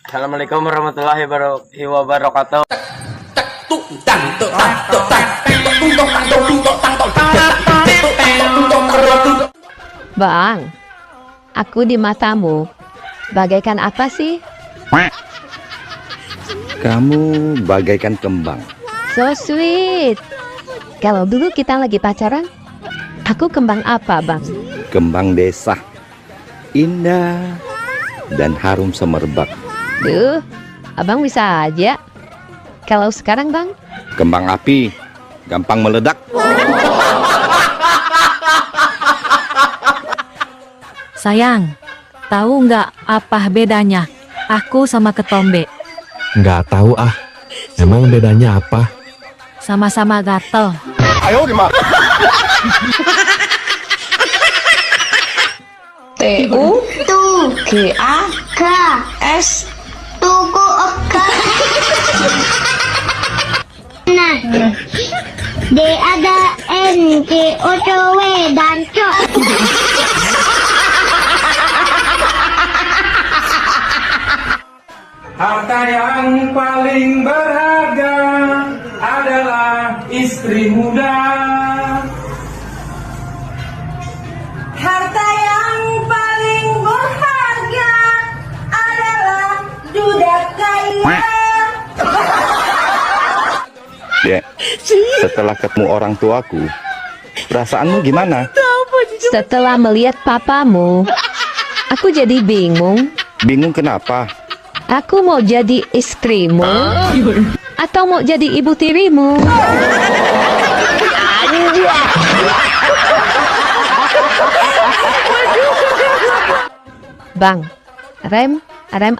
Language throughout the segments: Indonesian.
Assalamualaikum warahmatullahi wabarakatuh. Bang, aku di matamu bagaikan apa sih? Kamu bagaikan kembang. So sweet. Kalau dulu kita lagi pacaran, aku kembang apa, Bang? Kembang desa. Indah dan harum semerbak. Duh, abang bisa aja. Kalau sekarang, Bang? Kembang api, gampang meledak. Sayang, tahu nggak apa bedanya aku sama ketombe? Nggak tahu ah, emang bedanya apa? Sama-sama gatel. TU GAKS Tuku Oka. Nah, D ada N G O C W dan C. Harta yang paling berharga adalah istri muda. Harta yang paling berharga adalah duda kaya. Dek, setelah ketemu orang tuaku, perasaanmu gimana? Setelah melihat papamu, aku jadi bingung. Bingung kenapa? Aku mau jadi istrimu atau mau jadi ibu tirimu? Bang, rem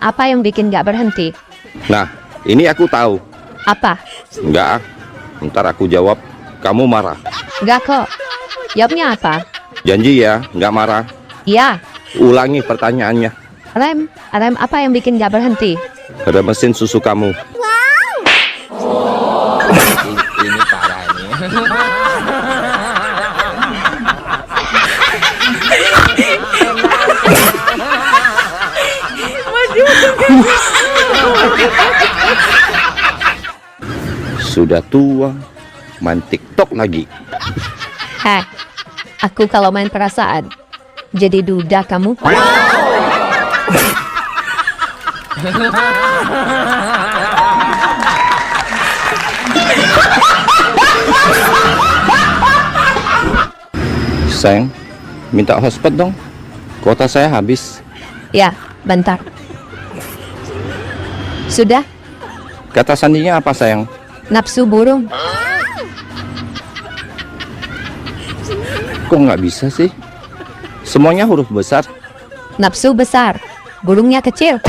apa yang bikin gak berhenti? Nah, ini aku tahu. Apa? Enggak, ntar aku jawab, kamu marah. Gak kok. Jawabnya apa? Janji ya, nggak marah. Ya, Ulangi pertanyaannya. rem apa yang bikin gak berhenti? Ada mesin susu kamu. Ini parah ini. Sudah tua, main TikTok lagi. Heh, aku kalau main perasaan jadi duda kamu. Sayang, minta hotspot dong. Kuota saya habis. Ya, bentar. Sudah, Kata sandinya apa sayang? nafsu burung. Kok nggak bisa sih? Semuanya huruf besar. Nafsu besar, burungnya kecil.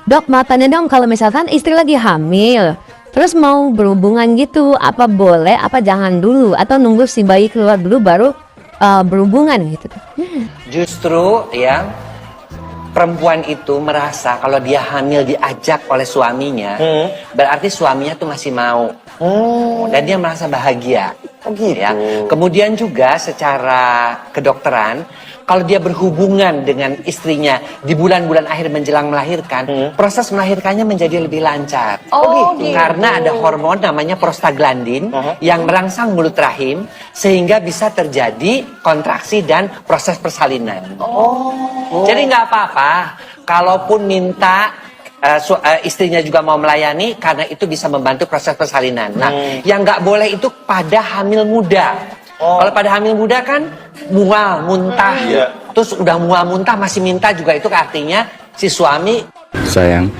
Dok, mau tanya dong, kalau misalkan istri lagi hamil, terus mau berhubungan gitu, apa boleh, apa jangan dulu, atau nunggu si bayi keluar dulu baru berhubungan gitu. Justru yang perempuan itu merasa kalau dia hamil diajak oleh suaminya, berarti suaminya tuh masih mau. Dan dia merasa bahagia. Ya. Kemudian juga secara kedokteran, kalau dia berhubungan dengan istrinya di bulan-bulan akhir menjelang melahirkan, proses melahirkannya menjadi lebih lancar. Karena ada hormon namanya prostaglandin yang merangsang mulut rahim sehingga bisa terjadi kontraksi dan proses persalinan. Jadi nggak apa-apa kalaupun minta istrinya juga mau melayani karena itu bisa membantu proses persalinan. Nah, yang nggak boleh itu pada hamil muda. Kalau pada hamil muda kan mual, muntah. Terus udah mual, muntah masih minta juga, itu artinya si suami. Sayang,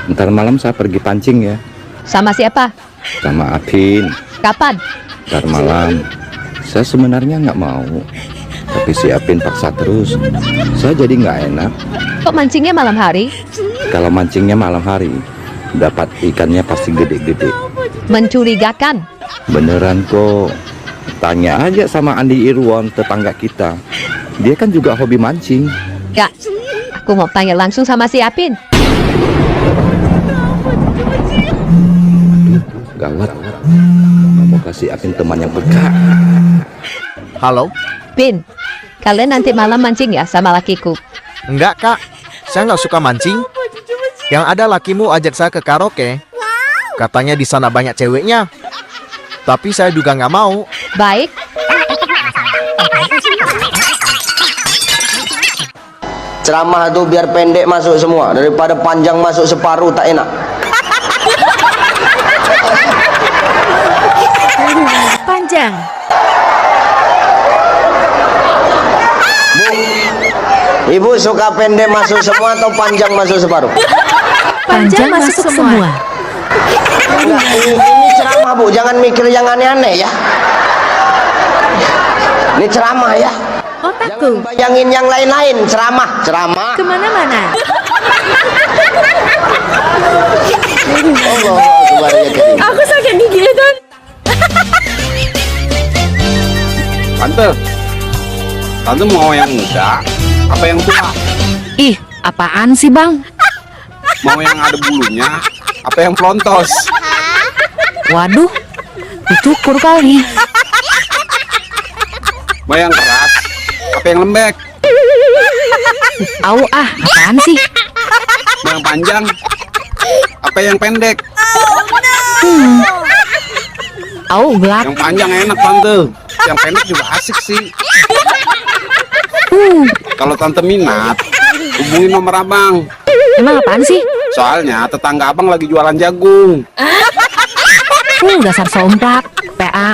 ntar malam saya pergi pancing ya. Sama siapa? Sama Apin. Kapan? Ntar malam. Saya sebenarnya nggak mau, tapi si Apin paksa terus. Saya jadi nggak enak. Kok mancingnya malam hari? Kalau mancingnya malam hari, dapat ikannya pasti gede-gede. Mencurigakan. Beneran kok. Tanya aja sama Andi Irwon, tetangga kita. Dia kan juga hobi mancing. Ya, aku mau tanya langsung sama si Apin. Gawat. Mau kasih Apin teman yang berkah. Halo? Bin, kalian nanti malam mancing ya sama lakiku? Enggak, Kak. Saya nggak suka mancing. Yang ada lakimu ajak saya ke karaoke. Katanya di sana banyak ceweknya. Tapi saya juga nggak mau. Baik. Ceramah tuh biar pendek masuk semua daripada panjang masuk separuh, tak enak. Panjang. Bu, Ibu suka pendek masuk semua atau panjang masuk separuh? Panjang masuk semua. Enggak, ini ceramah Bu, jangan mikir yang aneh-aneh ya. Ini ceramah ya. Otakku Bayangin yang lain-lain, ceramah. kemana-mana. Allah Akbar ya Karim. Aku sakit gigi itu. Tante mau yang muda apa yang tua? Ih, apaan sih bang? Mau yang ada bulunya apa yang pelontos? Waduh, dicukur kali. Mau yang keras apa yang lembek? Au ah, apaan sih? Mau yang panjang apa yang pendek? Au gelap. Yang panjang enak tante, yang pendek juga asik sih. Kalau tante minat, hubungin nomor abang. Emang apaan sih? Soalnya tetangga abang lagi jualan jagung. Dasar somplak, PA.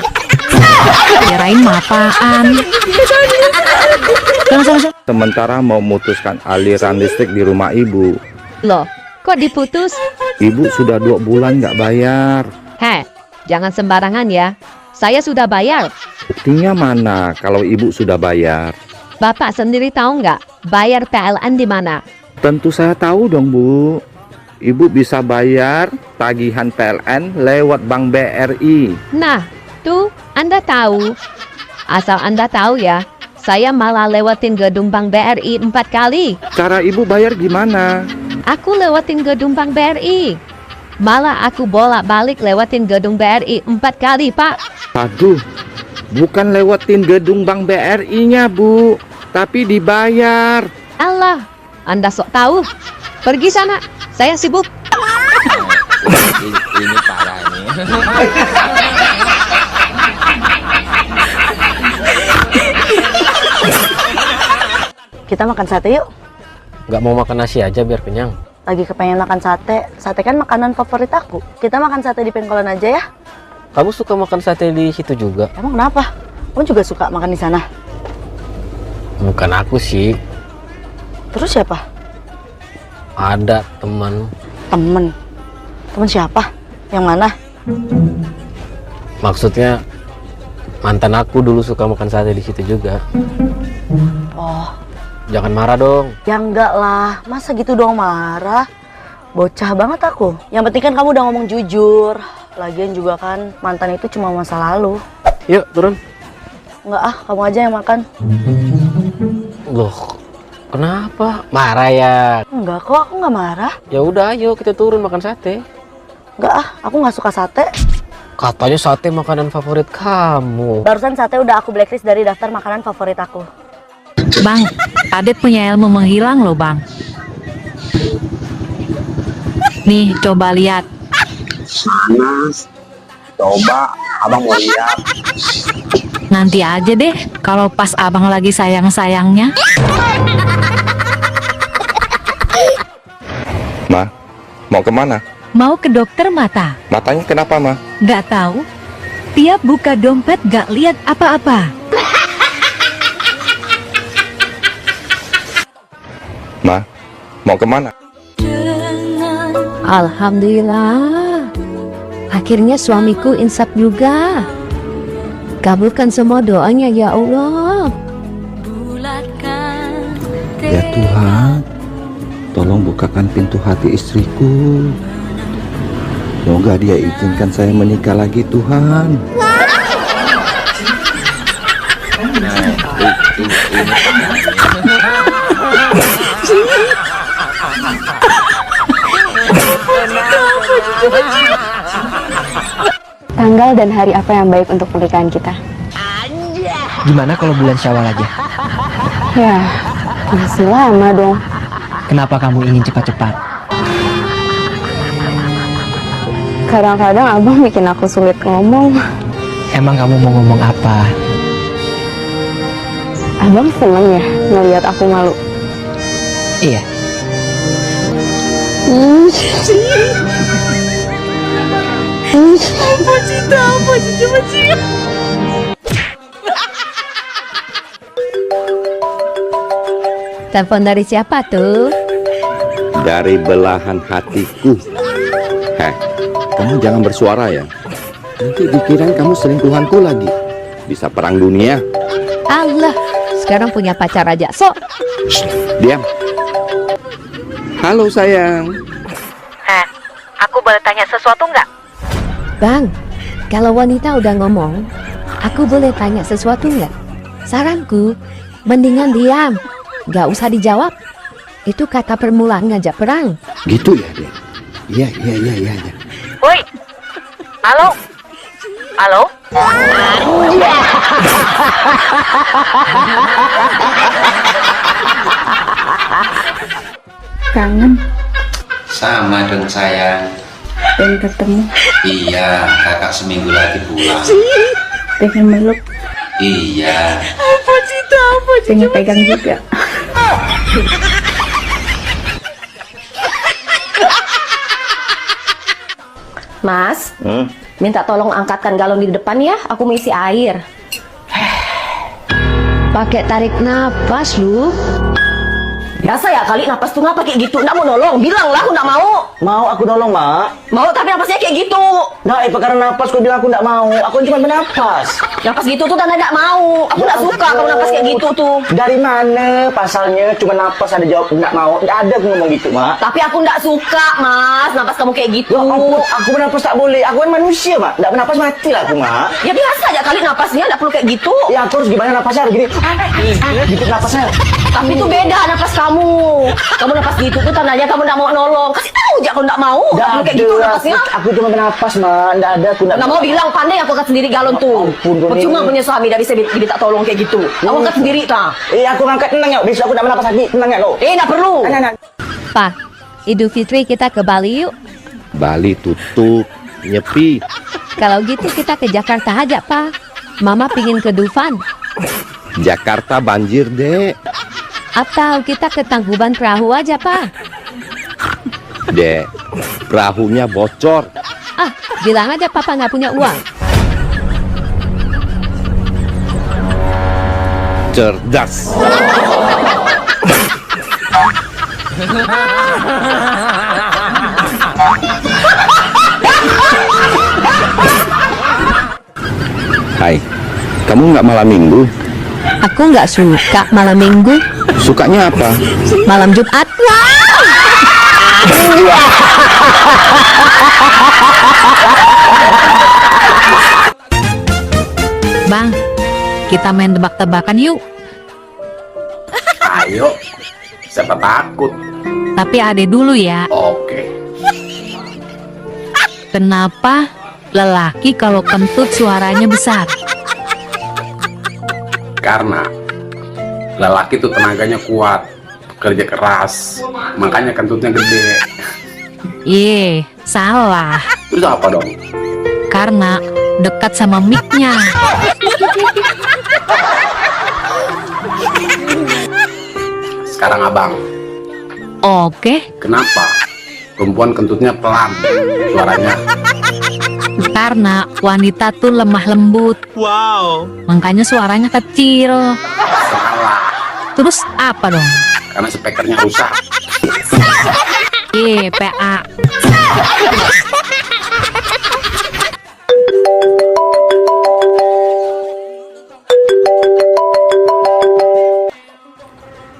Kirain mah apaan. Sementara mau memutuskan aliran listrik di rumah ibu. Loh, kok diputus? Ibu sudah 2 bulan nggak bayar. Heh, jangan sembarangan ya. Saya sudah bayar. Buktinya mana kalau ibu sudah bayar? Bapak sendiri tahu nggak bayar PLN di mana? Tentu saya tahu dong, Bu. Ibu bisa bayar tagihan PLN lewat Bank BRI. Nah, tuh Anda tahu. Asal Anda tahu ya, saya malah lewatin gedung Bank BRI 4 kali. Cara ibu bayar gimana? Aku lewatin gedung Bank BRI. Malah aku bolak-balik lewatin gedung BRI 4 kali, Pak. Aduh, bukan lewatin gedung Bank BRI-nya, Bu, tapi dibayar. Allah, Anda sok tahu. Pergi sana, saya sibuk. Ini parah nih. Kita makan sate yuk. Nggak mau makan nasi aja biar kenyang. Lagi kepengen makan sate. Sate kan makanan favorit aku. Kita makan sate di Pengkolan aja ya. Kamu suka makan sate di situ juga? Emang kenapa? Kamu juga suka makan di sana? Bukan aku sih. Terus siapa? Ada teman. Temen. Temen siapa? Yang mana? Maksudnya mantan aku dulu suka makan sate di situ juga. Oh, Jangan marah dong. ya enggak lah. Masa gitu dong marah? Bocah banget aku. Yang penting kan kamu udah ngomong jujur. Lagian juga kan mantan itu cuma masa lalu. Yuk turun. Enggak ah, kamu aja yang makan. Loh, kenapa? Marah ya? Enggak kok, aku nggak marah. Ya udah, ayo kita turun makan sate. Enggak ah, aku nggak suka sate. Katanya sate makanan favorit kamu. Barusan sate udah aku blacklist dari daftar makanan favorit aku. Bang, Adet punya ilmu menghilang loh bang. Nih, coba lihat. Panas. Coba, abang mau lihat. Nanti aja deh, kalau pas abang lagi sayang-sayangnya. Ma, mau kemana? Mau ke dokter mata. Matanya kenapa, Ma? Gak tahu. Tiap buka dompet gak lihat apa-apa. Ma, mau kemana? Alhamdulillah. Akhirnya suamiku insaf juga. Kabulkan semua doanya ya Allah. Ya Tuhan, tolong bukakan pintu hati istriku. Semoga dia izinkan saya menikah lagi, Tuhan. Tanggal dan hari apa yang baik untuk pernikahan kita? Gimana kalau bulan Syawal aja? Ya, masih lama dong. Kenapa kamu ingin cepat-cepat? Kadang-kadang abang bikin aku sulit ngomong. Emang kamu mau ngomong apa? Abang seneng ya ngeliat aku malu? Iya. Telepon dari siapa tuh? Dari belahan hatiku. Heh, kamu jangan bersuara ya. Nanti dikirain kamu selingkuhanku lagi. Bisa perang dunia. Allah, sekarang punya pacar aja. Sok. Diam. Halo sayang. Aku boleh tanya sesuatu nggak? Bang, kalau wanita udah ngomong, aku boleh tanya sesuatu nggak? Saranku, mendingan diam. Gak usah dijawab. Itu kata permulaan ngajak perang. Gitu ya, Dek? Iya. Woi, halo? Halo? Kangen, Sama dong sayang. pengen ketemu, Iya, kakak seminggu lagi pulang. pengen meluk, Iya. pengen pegang juga. Mas, minta tolong angkatkan galon di depan ya, aku mau isi air. Pakai tarik nafas lu. Biasa ya kali napas tuh ngapa kayak gitu, nggak mau nolong, bilang lah aku nggak mau. Mau aku nolong, Mak? Mau tapi napasnya kayak gitu. Nah, karena napas aku bilang aku nggak mau. Aku cuma bernapas. Napas gitu tuh tanda nggak mau. Aku nggak suka kalau napas kayak gitu tuh. Dari mana pasalnya cuma napas ada jawab nggak mau? Nggak ada aku ngomong gitu, Mak. Tapi aku nggak suka, Mas, napas kamu kayak gitu. Ya ampun, aku bernapas tak boleh. Aku kan manusia, Mak. Nggak bernapas mati lah aku, Mak. Ya biasa aja kali napasnya, nggak perlu kayak gitu. Ya aku harus gimana napasnya? Harus gini. Gitu napasnya. Tapi itu beda napas kamu. Kamu napas gitu tuh tandanya kamu nggak mau nolong. Kasih tahu aja kalau nggak mau. Nggak perlu kayak gitu napasnya. Aku cuma bernapas, Mak. Nggak ada. Aku Nggak mau bilang pandai aku angkat sendiri galon tuh. Ampun, Doni. Percuma punya suami dari bisa diminta tolong kayak gitu. Kamu angkat sendiri ta. Aku ngangkat tenang ya. Besok aku nggak bernapas lagi. Tenang ya lo. Nggak perlu. Nah. Pak, Idul Fitri kita ke Bali yuk. Bali tutup, nyepi. Kalau gitu kita ke Jakarta aja, Pak. Mama pingin ke Dufan. Jakarta banjir, Dek. Atau kita ke Tangkuban Perahu aja, Pak. Dek, perahunya bocor. Ah, bilang aja Papa nggak punya uang. Cerdas. Hai, kamu nggak malam minggu? Aku nggak suka malam minggu. Sukanya apa? Malam Jumat. Bang, kita main tebak-tebakan yuk. Ayo. Siapa takut? Tapi ade dulu ya. Oke. Kenapa lelaki kalau kentut suaranya besar? Karena lelaki itu tenaganya kuat, kerja keras, makanya kentutnya gede. Ye, salah. Terus apa dong? Karena dekat sama mic-nya. Sekarang abang, Oke, kenapa perempuan kentutnya pelan suaranya? karena wanita tuh lemah lembut. Wow. Makanya suaranya kecil. Salah, Terus apa dong? karena speakernya rusak. Ye, PA.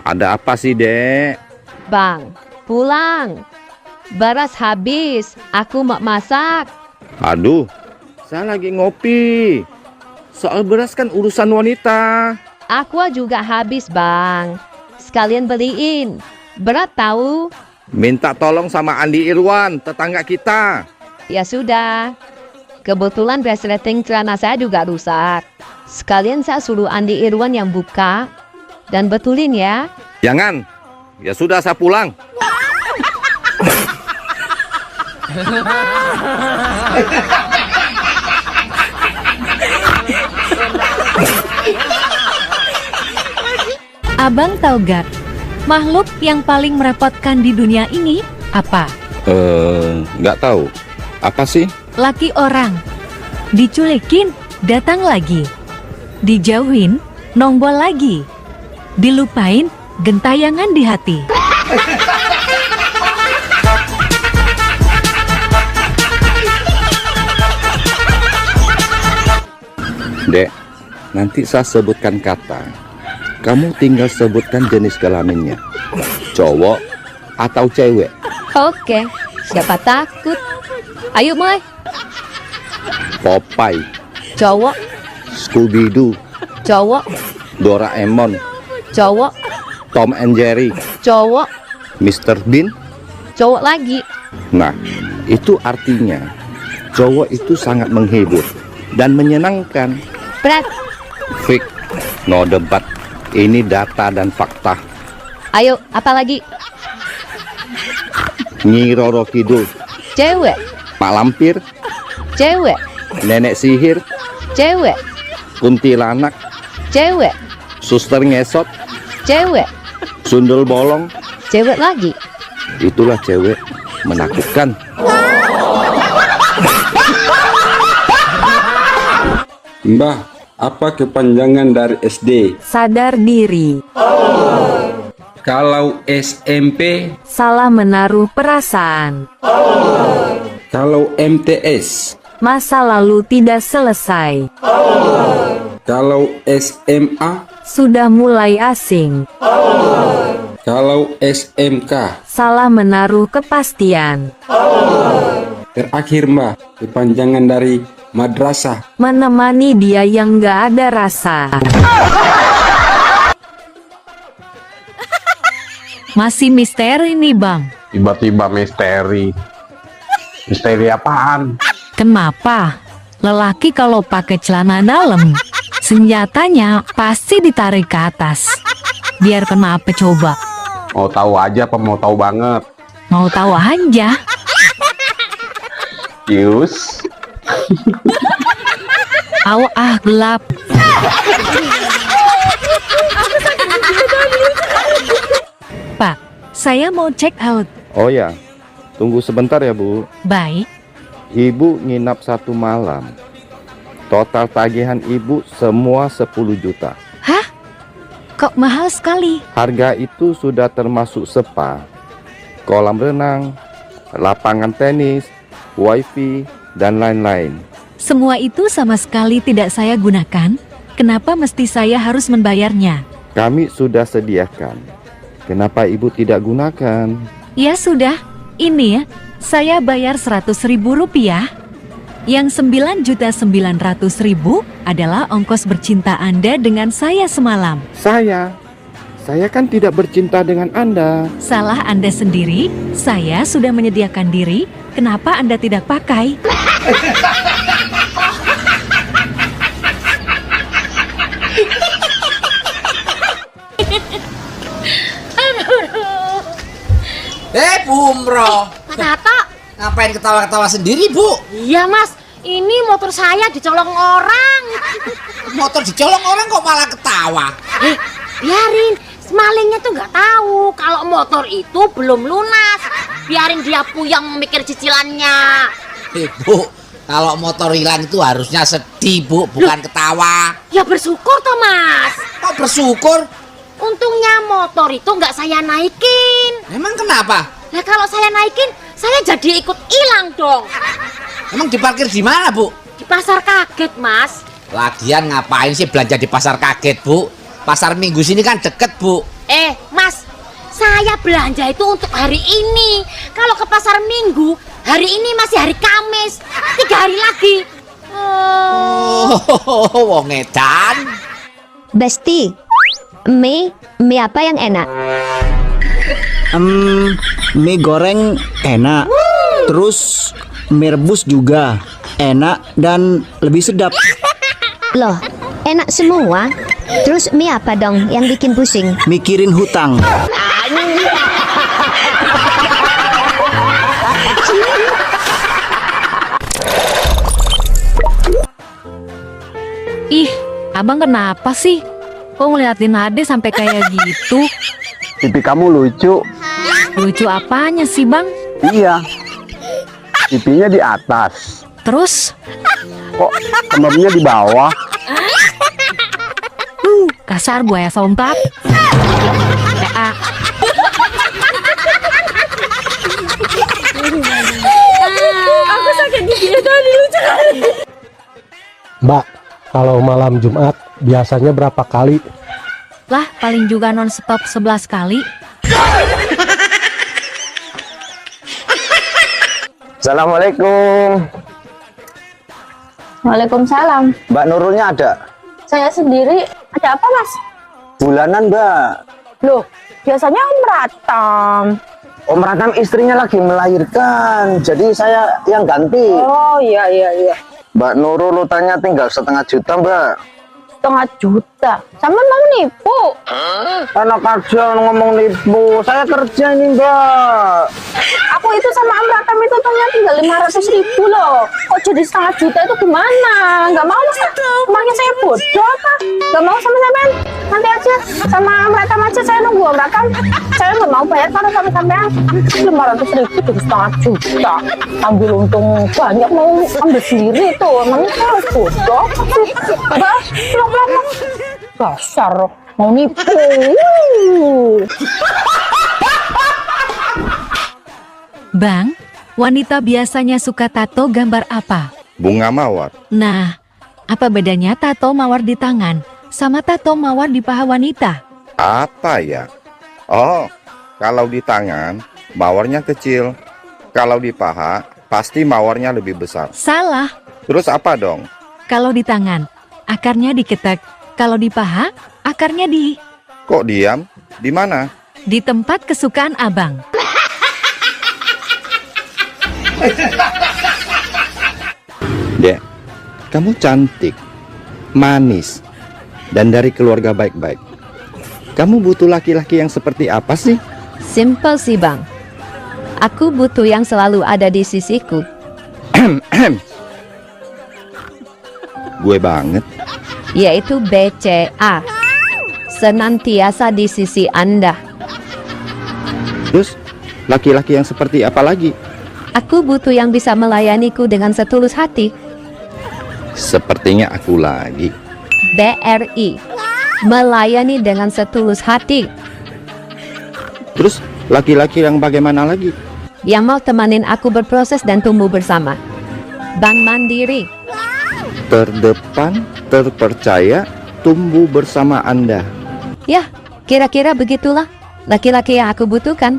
Ada apa sih, Dek? Bang, pulang. Beras habis. Aku mau masak. Aduh, saya lagi ngopi. Soal beras kan urusan wanita. Aqua juga habis, Bang. Sekalian beliin. Berat tahu? Minta tolong sama Andi Irwan, tetangga kita. Ya sudah. Kebetulan resleting celana saya juga rusak. sekalian saya suruh Andi Irwan yang buka dan betulin ya. Jangan. Ya sudah, saya pulang. Abang tahu gak, makhluk yang paling merepotkan di dunia ini apa? Nggak tahu. Apa sih? Laki orang. Dicuekin, datang lagi. Dijauhin, nongol lagi. Dilupain, gentayangan di hati. Dek, nanti saya sebutkan kata. Kamu tinggal sebutkan jenis kelaminnya. Cowok atau cewek? Oke, siapa takut? Ayo mulai. Popeye, Cowok, Scooby-Doo, cowok, Doraemon, cowok, Tom and Jerry, cowok, Mr. Bean. cowok lagi. Nah, itu artinya cowok itu sangat menghibur dan menyenangkan. Berat. Fik, no debat. Ini data dan fakta. Ayo, apa lagi? Nyi Roro Kidul, Cewek, Mak Lampir, cewek, Nenek Sihir, cewek, Kuntilanak, cewek, Suster Ngesot, cewek, Sundel Bolong. cewek lagi. Itulah cewek menakutkan. Mbah, apa kepanjangan dari SD? Sadar diri. Kalau SMP? Salah menaruh perasaan. Kalau MTS? Masa lalu tidak selesai. Kalau SMA? Sudah mulai asing. Kalau SMK? Salah menaruh kepastian. Terakhir Mbah, kepanjangan dari madrasah. Menemani dia yang gak ada rasa. Masih misteri nih bang. Tiba-tiba misteri. Misteri apaan? Kenapa? Lelaki kalau pakai celana dalam, senjatanya pasti ditarik ke atas. Biar kenapa coba? Mau tahu aja apa mau tahu banget? Mau tahu aja. Yus. Gelap. Pak, saya mau check out. Oh ya, tunggu sebentar ya Bu. Baik. Ibu nginap 1 malam. Total tagihan Ibu semua 10 juta. Hah? Kok mahal sekali? Harga itu sudah termasuk spa, kolam renang, lapangan tenis, wifi, dan lain-lain. Semua itu sama sekali tidak saya gunakan. Kenapa mesti saya harus membayarnya? Kami sudah sediakan. Kenapa Ibu tidak gunakan? Ya sudah, ini ya, saya bayar Rp100.000. Yang 9.900.000 adalah ongkos bercinta Anda dengan saya semalam. Saya kan tidak bercinta dengan Anda. Salah Anda sendiri, saya sudah menyediakan diri. Kenapa Anda tidak pakai? Bumro. Pak Tato. Ngapain ketawa-ketawa sendiri, Bu? Iya, Mas. Ini motor saya dicolong orang. Motor dicolong orang kok malah ketawa? Biarin. Malingnya tuh nggak tahu kalau motor itu belum lunas. Biarin dia puyeng mikir cicilannya. Bu, kalau motor hilang itu harusnya sedih, Bu, bukan ketawa. Ya bersyukur toh, Mas. Kok bersyukur? Untungnya motor itu nggak saya naikin. Emang kenapa? Nah kalau saya naikin, saya jadi ikut hilang dong. Emang diparkir di mana, Bu? Di pasar kaget, Mas. Lagian ngapain sih belanja di pasar kaget, Bu? Pasar Minggu sini kan deket, Bu. Mas, saya belanja itu untuk hari ini. Kalau ke pasar Minggu, hari ini masih hari Kamis. 3 hari lagi. Wong edan. Besti, mie apa yang enak? Mie goreng enak. Terus mie rebus juga enak dan lebih sedap. Loh, enak semua. Terus mie apa dong yang bikin pusing? Mikirin hutang. Ih, abang kenapa sih? Kok ngeliatin Ade sampai kayak gitu? Pipi kamu lucu. Lucu apanya sih, Bang? Iya. Pipinya di atas. Terus? Kok kemamnya di bawah? Kasar buaya somplak. Aku sakit gigi tadi, lucu kali. Mbak, kalau malam Jumat biasanya berapa kali? Lah, paling juga non-stop 11 kali. Assalamualaikum. Waalaikumsalam. Mbak Nurulnya ada? Saya sendiri. Ada apa, Mas? Bulanan, Mbak. Loh, biasanya Om Ratam. Om Ratam istrinya lagi melahirkan, jadi saya yang ganti. Oh, iya. Mbak Nurul utangnya tinggal 1,5 juta, Mbak. 1,5 juta? Sama mau nipu? Enak aja ngomong nipu. Saya kerja ini, Mbak. Aku itu sama Om Ratam itu utangnya tinggal 500.000 loh. Kok jadi 1,5 juta itu gimana? Gak mau, Mas. Kemarin saya bodoh apa? Gak mau sama sampean? Nanti aja sama Om Ratam aja, saya nunggu Om Ratam. Saya gak mau bayar kalau sama sampean. 500.000 jadi 1,5 juta. Ambil untung banyak, mau ambil sendiri tuh. Emangnya saya bodoh sih? Udah, pulang. Dasar mau nipu. Bang, wanita biasanya suka tato gambar apa? Bunga mawar. Nah, apa bedanya tato mawar di tangan sama tato mawar di paha wanita? Apa ya? Oh, kalau di tangan mawarnya kecil. Kalau di paha pasti mawarnya lebih besar. Salah. Terus apa dong? Kalau di tangan, akarnya diketek. Kalau di paha, akarnya di... Kok diam? Di mana? Di tempat kesukaan abang. Dek, kamu cantik, manis, dan dari keluarga baik-baik. Kamu butuh laki-laki yang seperti apa sih? Simple sih, Bang. Aku butuh yang selalu ada di sisiku. Gue banget. Yaitu BCA. Senantiasa di sisi Anda. Terus, laki-laki yang seperti apa lagi? Aku butuh yang bisa melayaniku dengan setulus hati. Sepertinya aku lagi. BRI. Melayani dengan setulus hati. Terus, laki-laki yang bagaimana lagi? Yang mau temanin aku berproses dan tumbuh bersama. Bank Mandiri. Terdepan, terpercaya, tumbuh bersama Anda. Ya, kira-kira begitulah laki-laki yang aku butuhkan.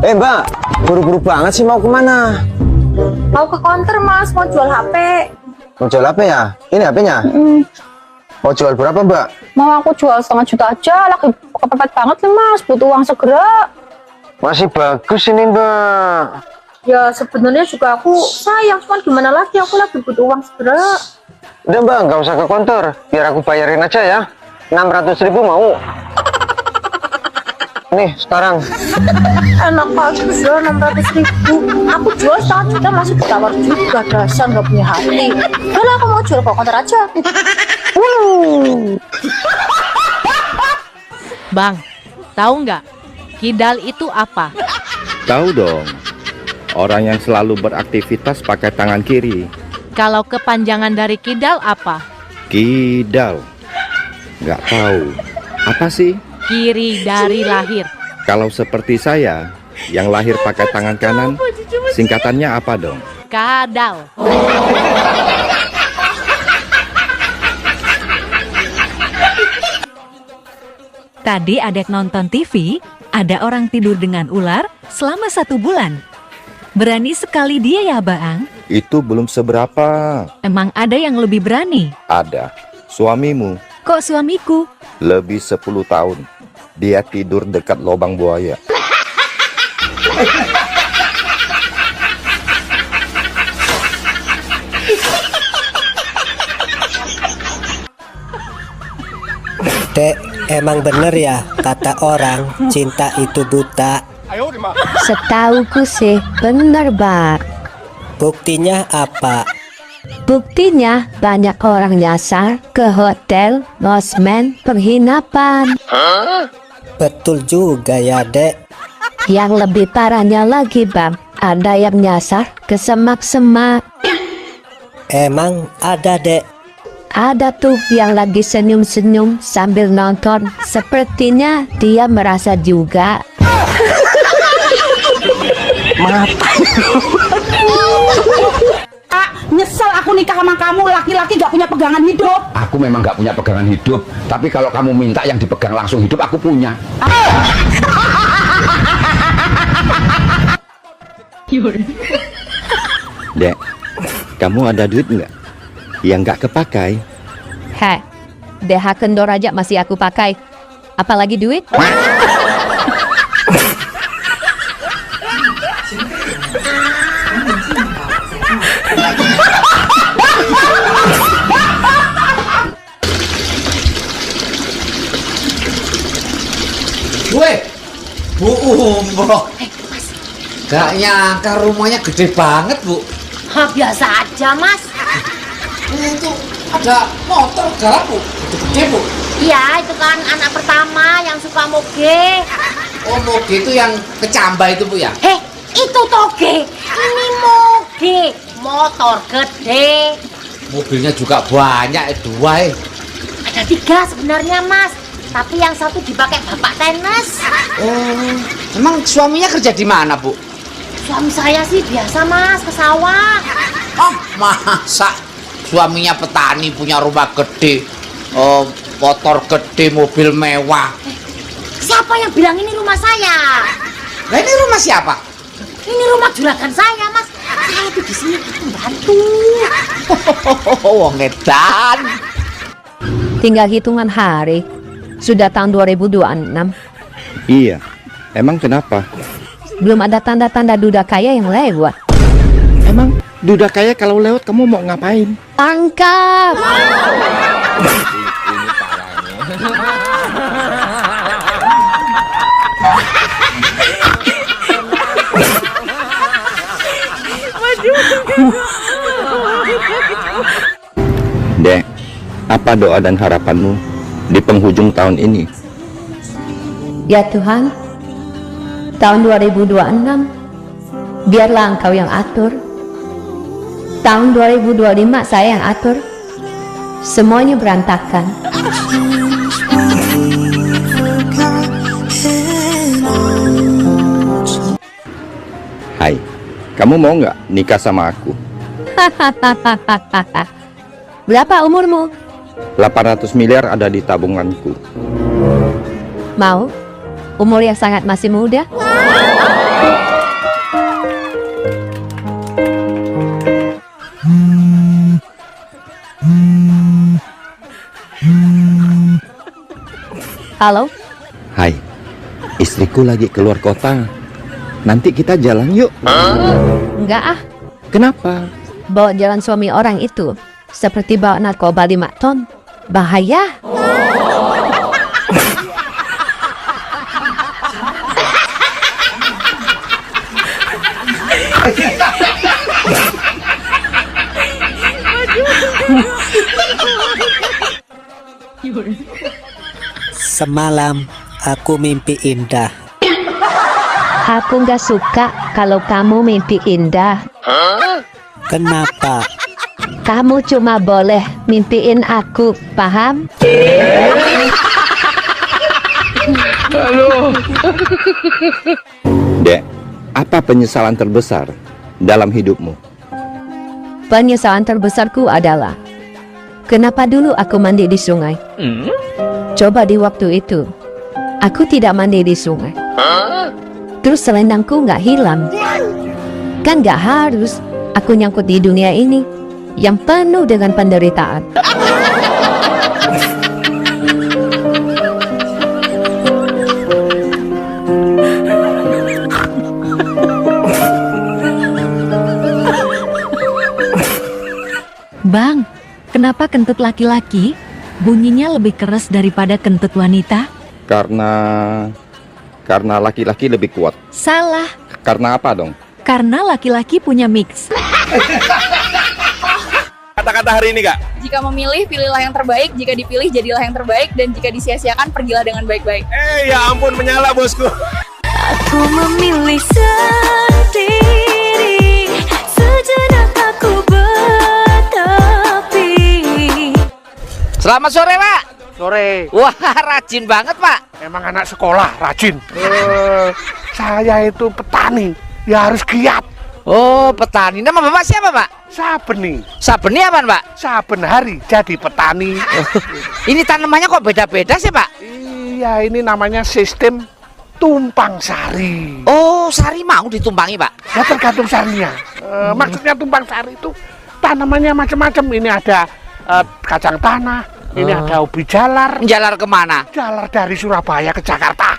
Mbak, buru-buru banget sih, mau kemana? Mau ke counter, Mas, mau jual HP. Mau jual HP ya? Ini HP-nya? Mau jual berapa, Mbak? Mau aku jual 1,5 juta aja, lagi kepepet banget nih, Mas, butuh uang segera. Masih bagus ini, Mbak. Ya sebenarnya juga aku sayang, cuman gimana lagi, aku lagi butuh uang segera. Udah, Mbak, nggak usah ke kantor, biar aku bayarin aja ya. 600.000 mau? Nih, sekarang. Enak aja, 600.000. Aku jual 1,5 juta masih ditawar juga, dasar nggak punya hati. Udah lah, aku mau jual ke counter aja. Bang, tahu nggak? Kidal itu apa? Tahu dong. Orang yang selalu beraktivitas pakai tangan kiri. Kalau kepanjangan dari kidal apa? Kidal. Nggak tahu. Apa sih? Kiri dari lahir. Kalau seperti saya, yang lahir pakai tangan kanan, singkatannya apa dong? Kadal. Tadi adek nonton TV, ada orang tidur dengan ular selama 1 bulan. Berani sekali dia ya, Bang? Itu belum seberapa. Emang ada yang lebih berani? Ada. Suamimu. Kok suamiku? Lebih 10 tahun. Dia tidur dekat lubang buaya. Dek, emang bener ya kata orang cinta itu buta? Setauku sih bener, Bang. Buktinya apa? Buktinya banyak orang nyasar ke hotel, losmen, penginapan. Betul juga ya, Dek. Yang lebih parahnya lagi, Bang, ada yang nyasar ke semak-semak. Emang ada, Dek? Ada tuh yang lagi senyum-senyum sambil nonton. Sepertinya dia merasa juga. Nyesel aku nikah sama kamu, laki-laki gak punya pegangan hidup. Aku memang gak punya pegangan hidup, tapi kalau kamu minta yang dipegang langsung hidup, aku punya. Dek, kamu ada duit nggak? Yang nggak kepakai? Heh, DH kendor aja masih aku pakai. Apalagi duit? Weh, Bu umroh. Gak nyangka rumahnya gede banget, Bu. Hah, biasa aja, Mas. Itu ada motor galak, Bu. Gede-gede, Bu. Iya, itu kan anak pertama yang suka moge. Oh, moge itu yang kecamba itu, Bu ya? Heh, itu toge. Ini moge, motor gede. Mobilnya juga banyak, dua. Ada 3 sebenarnya, Mas. Tapi yang satu dipakai bapak tenis. Oh, emang suaminya kerja di mana, Bu? Suami saya sih biasa, Mas, ke sawah. Oh, masa suaminya petani punya rumah gede, motor gede, mobil mewah. Siapa yang bilang ini rumah saya? Nah, ini rumah siapa? Ini rumah juragan saya, Mas. Saya tuh di sini membantu. Wong edan. Tinggal hitungan hari. Sudah tahun 2026. Iya. Emang kenapa? Belum ada tanda-tanda duda kaya yang lewat. Emang duda kaya kalau lewat kamu mau ngapain? Tangkap! Dek, apa doa dan harapanmu di penghujung tahun ini? Ya Tuhan, tahun 2026, biarlah Engkau yang atur. Tahun 2025 saya yang atur. Semuanya berantakan. Hai, kamu mau nggak nikah sama aku? Berapa umurmu? 800 miliar ada di tabunganku. Mau? Umur yang sangat masih muda? Halo? Hai, istriku lagi keluar kota. Nanti kita jalan yuk. Enggak ah. Kenapa? Bawa jalan suami orang itu seperti bawa narkoba 5 ton. Bahaya. Semalam aku mimpi indah. Aku nggak suka kalau kamu mimpi indah. Kenapa? Kamu cuma boleh mimpiin aku, paham? Halo. Dek, apa penyesalan terbesar dalam hidupmu? Penyesalan terbesarku adalah kenapa dulu aku mandi di sungai? Coba di waktu itu aku tidak mandi di sungai. Terus selendangku nggak hilang. Kan nggak harus aku nyangkut di dunia ini yang penuh dengan penderitaan. Bang, kenapa kentut laki-laki bunyinya lebih keras daripada kentut wanita? Karena laki-laki lebih kuat. Salah, Karena apa dong? karena laki-laki punya mix. Kata-kata hari ini, Kak. Jika memilih, pilihlah yang terbaik. Jika dipilih, jadilah yang terbaik. Dan jika disia-siakan, pergilah dengan baik-baik. Ya ampun, menyala bosku. Aku memilih sendiri, sejenak aku bertepi. Selamat sore, Pak. Sore. Wah, rajin banget, Pak. Emang anak sekolah rajin. Saya itu petani, ya harus giat. Oh, petani. Nama Bapak siapa, Pak? Sabeni. Sabeni apa, Pak? Saben hari jadi petani. Ini tanamannya kok beda-beda sih, Pak? Iya, ini namanya sistem tumpang sari. Oh, sari mau ditumpangi, Pak? Ya tergantung sarinya. Maksudnya tumpang sari itu tanamannya macam-macam. Ini ada kacang tanah, ini ada ubi jalar. Jalar kemana? Jalar dari Surabaya ke Jakarta.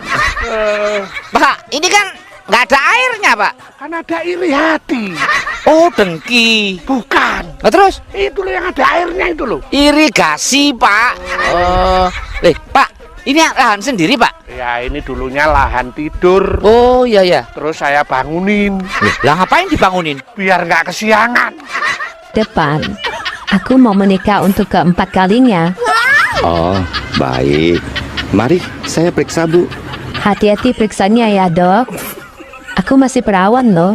Pak, ini kan nggak ada airnya, Pak. Kan ada iri hati. Oh, dengki. Bukan. Nah, terus? Itu loh yang ada airnya itu loh. Irigasi, Pak. Pak, ini lahan sendiri, Pak? Ya, ini dulunya lahan tidur. Oh, iya, ya. Terus saya bangunin. Lah, ngapain dibangunin? Biar nggak kesiangan. Depan, aku mau menikah untuk keempat kalinya. Oh, baik. Mari, saya periksa, Bu. Hati-hati periksanya ya, Dok. Aku masih perawan loh.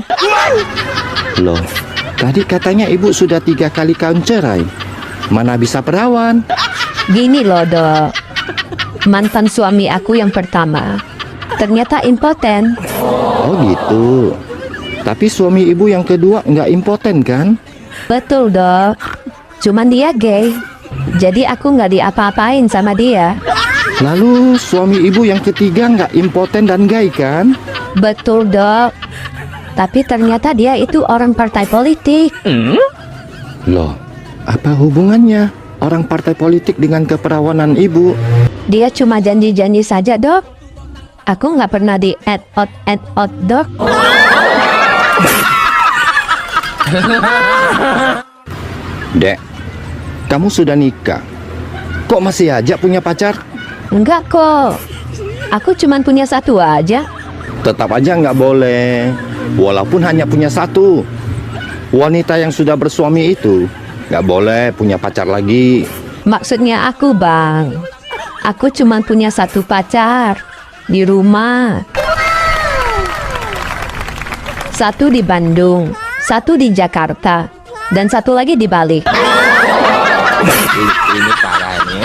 Loh, tadi katanya Ibu sudah 3 kali kawin cerai. Mana bisa perawan? Gini loh, Dok. Mantan suami aku yang pertama ternyata impoten. Oh gitu. Tapi suami Ibu yang kedua nggak impoten kan? Betul, Dok. Cuman dia gay. Jadi aku nggak diapa-apain sama dia. Lalu suami Ibu yang ketiga nggak impoten dan gay kan? Betul, Dok. Tapi ternyata dia itu orang partai politik. Loh, apa hubungannya orang partai politik dengan keperawanan Ibu? Dia cuma janji-janji saja, Dok. Aku nggak pernah di add out, Dok. Dek, kamu sudah nikah. Kok masih aja punya pacar? Enggak kok. Aku cuma punya satu aja. Tetap aja nggak boleh. Walaupun hanya punya satu. Wanita yang sudah bersuami itu nggak boleh punya pacar lagi. Maksudnya aku, Bang. Aku cuma punya satu pacar di rumah. Satu di Bandung, satu di Jakarta, dan satu lagi di Bali. Ini parahnya.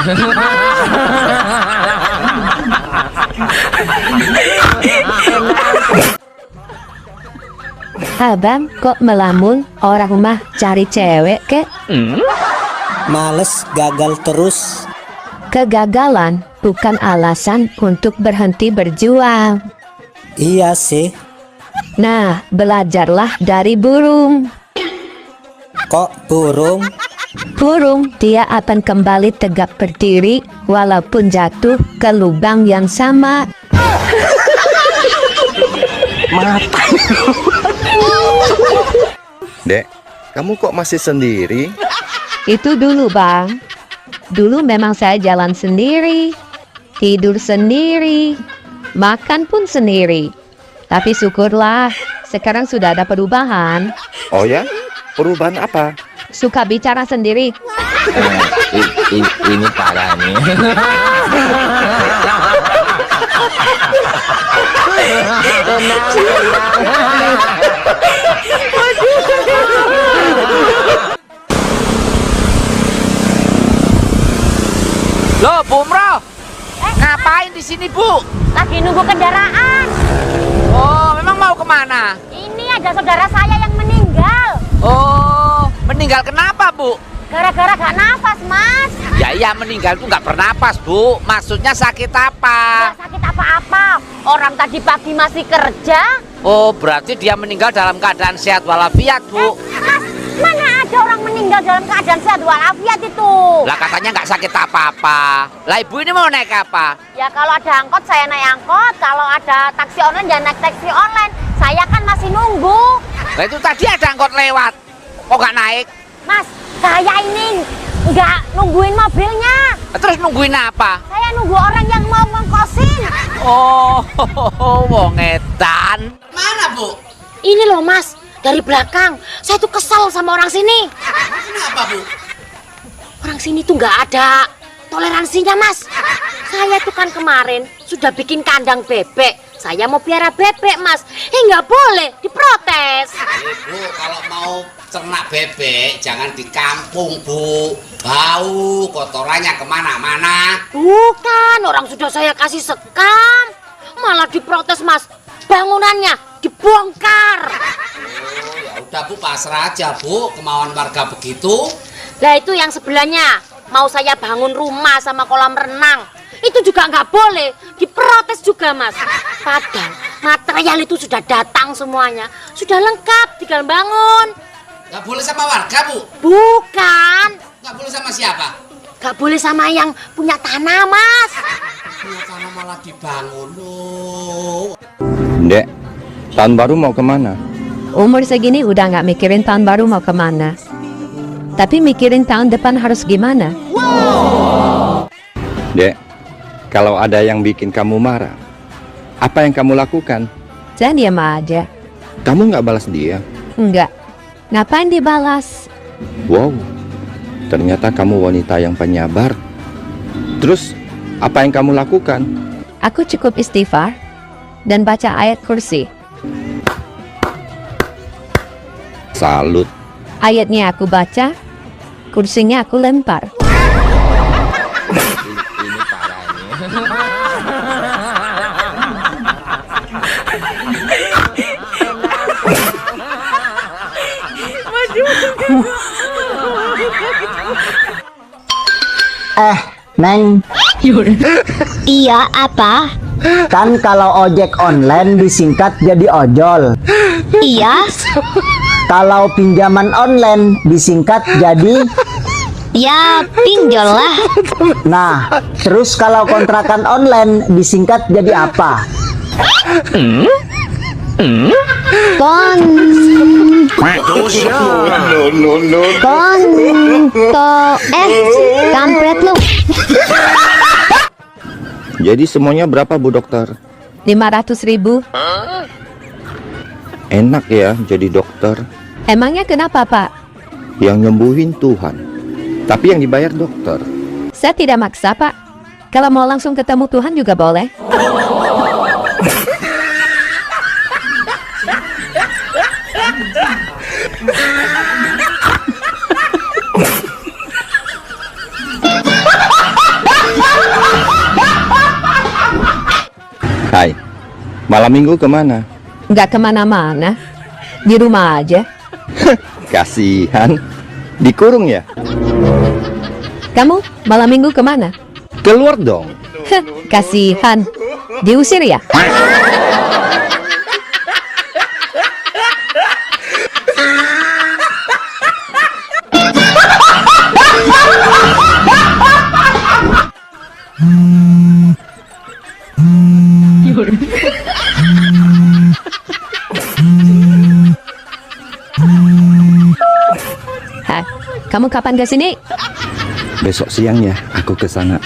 Abang kok melamun? Orang mah cari cewek kek? Males, gagal terus. Kegagalan bukan alasan untuk berhenti berjuang. Iya sih. Nah, belajarlah dari burung. Kok burung? Burung, dia akan kembali tegak berdiri walaupun jatuh ke lubang yang sama. Mata. Dek, kamu kok masih sendiri? Itu dulu, Bang. Dulu memang saya jalan sendiri, tidur sendiri, makan pun sendiri. Tapi syukurlah, sekarang sudah ada perubahan. Oh ya? Perubahan apa? Suka bicara sendiri. Ini parahnya. Loh, Bu Umroh. Ngapain di sini, Bu? Lagi nunggu kendaraan. Oh, memang mau kemana? Ini ada saudara saya yang meninggal. Oh, meninggal kenapa, Bu? Gara-gara gak nafas, Mas. Ya iya, meninggal tuh nggak bernapas, Bu. Maksudnya sakit apa? Gak sakit apa-apa. Orang tadi pagi masih kerja. Oh, berarti dia meninggal dalam keadaan sehat walafiat, Bu. Mas, mana ada orang meninggal dalam keadaan sehat walafiat itu? Lah katanya nggak sakit apa-apa. Lah Ibu ini mau naik apa? Ya kalau ada angkot saya naik angkot. Kalau ada taksi online ya naik taksi online. Saya kan masih nunggu. Lah itu tadi ada angkot lewat. Kok nggak naik? Mas, saya ini Enggak, nungguin mobilnya. Terus nungguin apa? Saya nunggu orang yang mau ngongkosin. Oh, wong edan. Mana, Bu? Ini loh Mas, dari belakang. Saya tuh kesel sama orang sini. Kenapa, Bu? Orang sini tuh nggak ada toleransinya, Mas. Saya tuh kan kemarin sudah bikin kandang bebek. Saya mau piara bebek, Mas. Nggak boleh, diprotes. Bu, kalau mau ternak bebek, jangan di kampung, Bu. Bau, kotorannya kemana-mana. Bukan, orang sudah saya kasih sekam. Malah diprotes, Mas. Bangunannya dibongkar. Oh, ya udah, Bu, pasrah aja, Bu. Kemauan warga begitu. Lah itu yang sebelahnya. Mau saya bangun rumah sama kolam renang. Itu juga nggak boleh, diprotes juga, Mas. Padahal material itu sudah datang semuanya, sudah lengkap, tinggal bangun. Nggak boleh sama warga, Bu? Bukan. Nggak boleh sama siapa? Nggak boleh sama yang punya tanah, Mas. Punya tanah malah dibangun, loh. Dek, tahun baru mau kemana? Umur segini udah nggak mikirin tahun baru mau kemana. Tapi mikirin tahun depan harus gimana. Dek, kalau ada yang bikin kamu marah, apa yang kamu lakukan? Saya diam aja. Kamu nggak balas dia? Enggak. Ngapain dibalas? Wow, ternyata kamu wanita yang penyabar. Terus, apa yang kamu lakukan? Aku cukup istighfar dan baca ayat kursi. Salut. Ayatnya aku baca, kursinya aku lempar. Ini parah ini. Neng. Iya, apa? Kan kalau ojek online disingkat jadi ojol. Iya. Kalau pinjaman online disingkat jadi Ya, pinjol lah. Nah, terus kalau kontrakan online disingkat jadi apa? Kampret lu. Jadi semuanya berapa, Bu Dokter? 500.000. Enak ya jadi dokter. Emangnya kenapa, Pak? Yang nyembuhin Tuhan, tapi yang dibayar dokter. Saya tidak maksa, Pak. Kalau mau langsung ketemu Tuhan juga boleh. Hai, malam minggu kemana? Nggak kemana-mana. Di rumah aja. Kasihan, dikurung ya? Kamu malam minggu kemana? Keluar dong. Kasihan. Diusir ya? Kamu kapan ke sini? Besok siang ya, aku ke sana.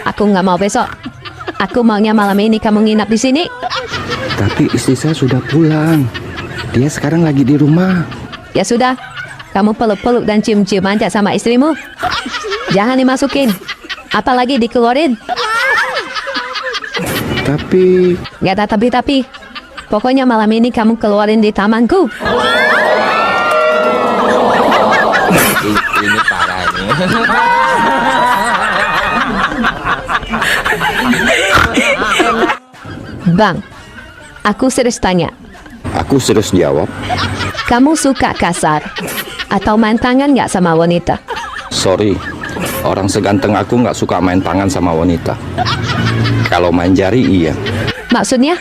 Aku nggak mau besok. Aku maunya malam ini kamu nginap di sini. Tapi istri saya sudah pulang. Dia sekarang lagi di rumah. Ya sudah, kamu peluk-peluk dan cium-cium aja sama istrimu. Jangan dimasukin, apalagi dikeluarin. Tapi... Nggak ada tapi-tapi. Pokoknya malam ini kamu keluarin di tamanku. Ini parah ini. Bang, aku serius tanya. Aku serius jawab. Kamu suka kasar atau main tangan nggak sama wanita? Sorry, orang seganteng aku nggak suka main tangan sama wanita. Kalau main jari iya. Maksudnya?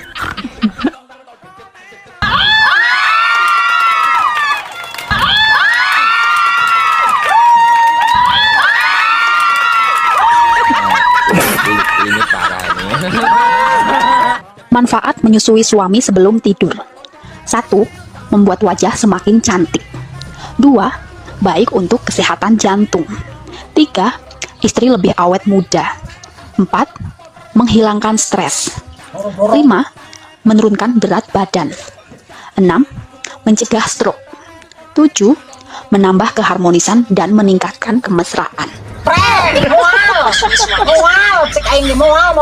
Ini parah ini. Manfaat menyusui suami sebelum tidur. 1. Membuat wajah semakin cantik. 2. Baik untuk kesehatan jantung. 3. 3. Istri lebih awet muda. 4. Menghilangkan stres. 5. Menurunkan berat badan. 6. Mencegah stroke. 7. Menambah keharmonisan dan meningkatkan kemesraan. Moal, cek aing ge moal.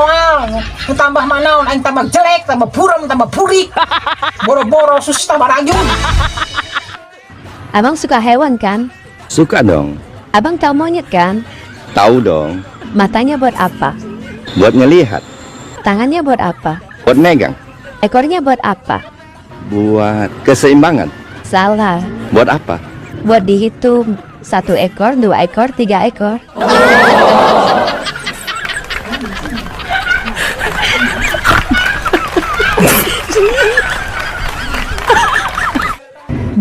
Tambah manaon aing tambah jelek, tambah buram, tambah burik. Boro-boro sus tambah rayun. Abang suka hewan kan? Suka dong. Abang tahu monyet kan? Tahu dong. Matanya buat apa? Buat ngelihat. Tangannya buat apa? Buat megang. Ekornya buat apa? Buat keseimbangan. Salah. Buat apa? Buat dihitung. 1 ekor, 2 ekor, 3 ekor.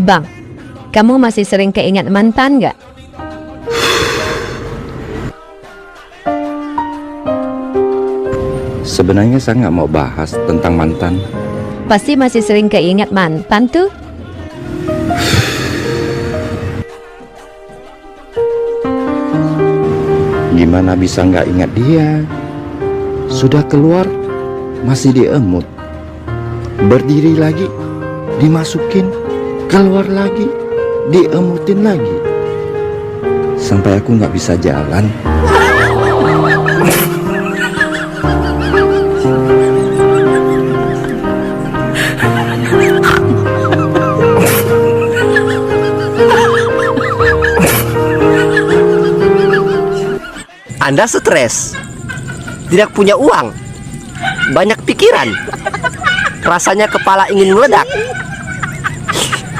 Bang, kamu masih sering keingat mantan nggak? Sebenarnya saya nggak mau bahas tentang mantan. Pasti masih sering keingat mantan tuh? Gimana bisa nggak ingat dia? Sudah keluar, masih diemut. Berdiri lagi, dimasukin. Keluar lagi, diemutin lagi. Sampai aku nggak bisa jalan. Anda stres, tidak punya uang, banyak pikiran, rasanya kepala ingin meledak.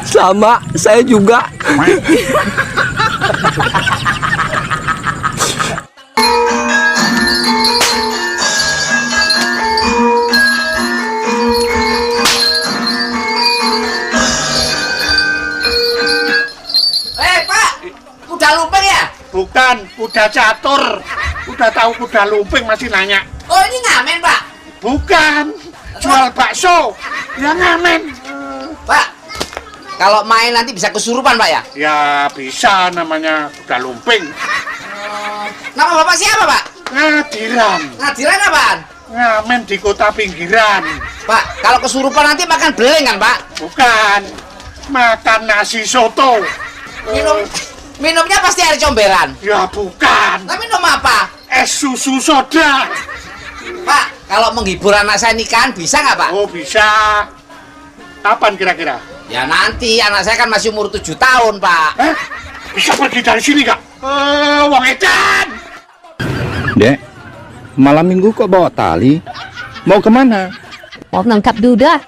Sama, saya juga. Pak, kuda lumping ya? Bukan, kuda catur. Udah tahu kuda lumping masih nanya. Oh, ini ngamen, Pak? Bukan, jual bakso. Ya ngamen. Pak, kalau main nanti bisa kesurupan, Pak ya? Ya bisa, namanya kuda lumping. Nama Bapak siapa, Pak? Ngadiran. Ngadiran apaan? Ngamen di kota pinggiran. Pak, kalau kesurupan nanti makan beling kan, Pak? Bukan, makan nasi soto. Minumnya pasti air comberan. Ya bukan. Tapi minum apa? Es susu soda. Pak, kalau menghibur anak saya nikahan bisa nggak, Pak? Oh bisa. Kapan kira-kira? Ya nanti, anak saya kan masih umur 7 tahun, Pak. Bisa pergi dari sini nggak? Wong edan. Dek, malam minggu kok bawa tali? Mau kemana? Mau nangkap duda.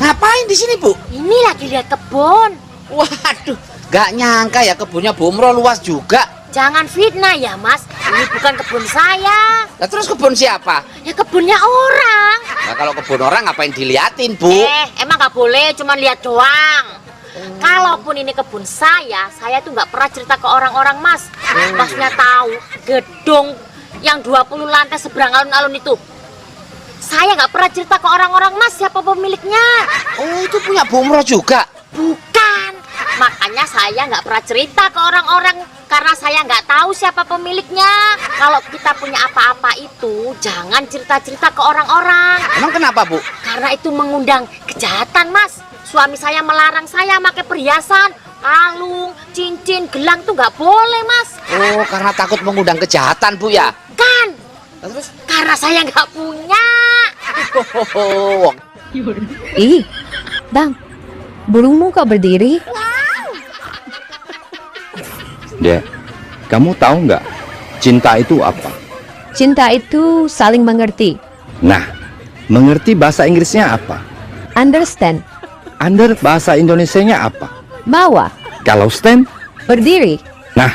Ngapain di sini, Bu? Ini lagi lihat kebun. Waduh, gak nyangka ya kebunnya Bomro luas juga. Jangan fitnah ya, Mas. Ini bukan kebun saya. Lah terus kebun siapa? Ya kebunnya orang. Nah kalau kebun orang ngapain diliatin, Bu? Emang nggak boleh, cuma lihat doang. Kalaupun ini kebun saya tuh nggak pernah cerita ke orang-orang, Mas. Masnya tahu gedung yang 20 lantai seberang alun-alun itu. Saya nggak pernah cerita ke orang-orang, Mas, siapa pemiliknya. Oh, itu punya Bomro juga? Bukan. Makanya saya nggak pernah cerita ke orang-orang karena saya nggak tahu siapa pemiliknya. Kalau kita punya apa-apa itu jangan cerita-cerita ke orang-orang. Emang kenapa, Bu? Karena itu mengundang kejahatan, Mas. Suami saya melarang saya pakai perhiasan, kalung, cincin, gelang tuh nggak boleh, Mas. Oh, karena takut mengundang kejahatan, Bu ya? Kan? Terus? Karena saya nggak punya. Ih, Bang, burungmu kok berdiri? Dek, kamu tahu nggak cinta itu apa? Cinta itu saling mengerti. Nah, mengerti bahasa Inggrisnya apa? Understand. Under bahasa Indonesianya apa? Bawa. Kalau stand? Berdiri. Nah,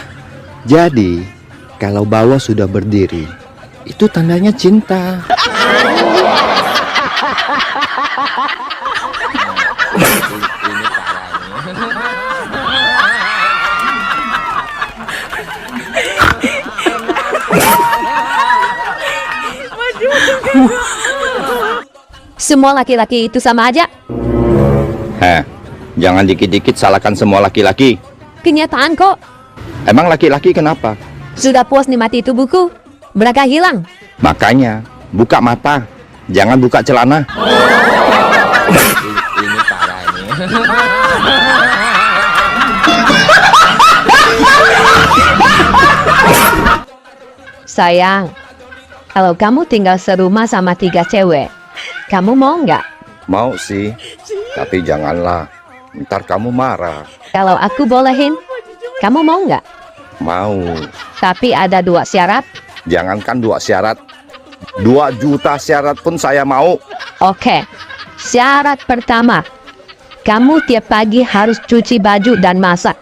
jadi kalau bawa sudah berdiri, itu tandanya cinta. Semua laki-laki itu sama aja. Jangan dikit-dikit salahkan semua laki-laki. Kenyataan kok. Emang laki-laki kenapa? Sudah puas nikmati tubuhku, berakal hilang. Makanya, buka mata. Jangan buka celana. Ini parah nih. Sayang, kalau kamu tinggal serumah sama 3 cewek, kamu mau nggak? Mau sih, tapi janganlah. Ntar kamu marah. Kalau aku bolehin, kamu mau nggak? Mau. Tapi ada 2 syarat. Jangankan 2 syarat, 2 juta syarat pun saya mau. Oke, syarat pertama, kamu tiap pagi harus cuci baju dan masak.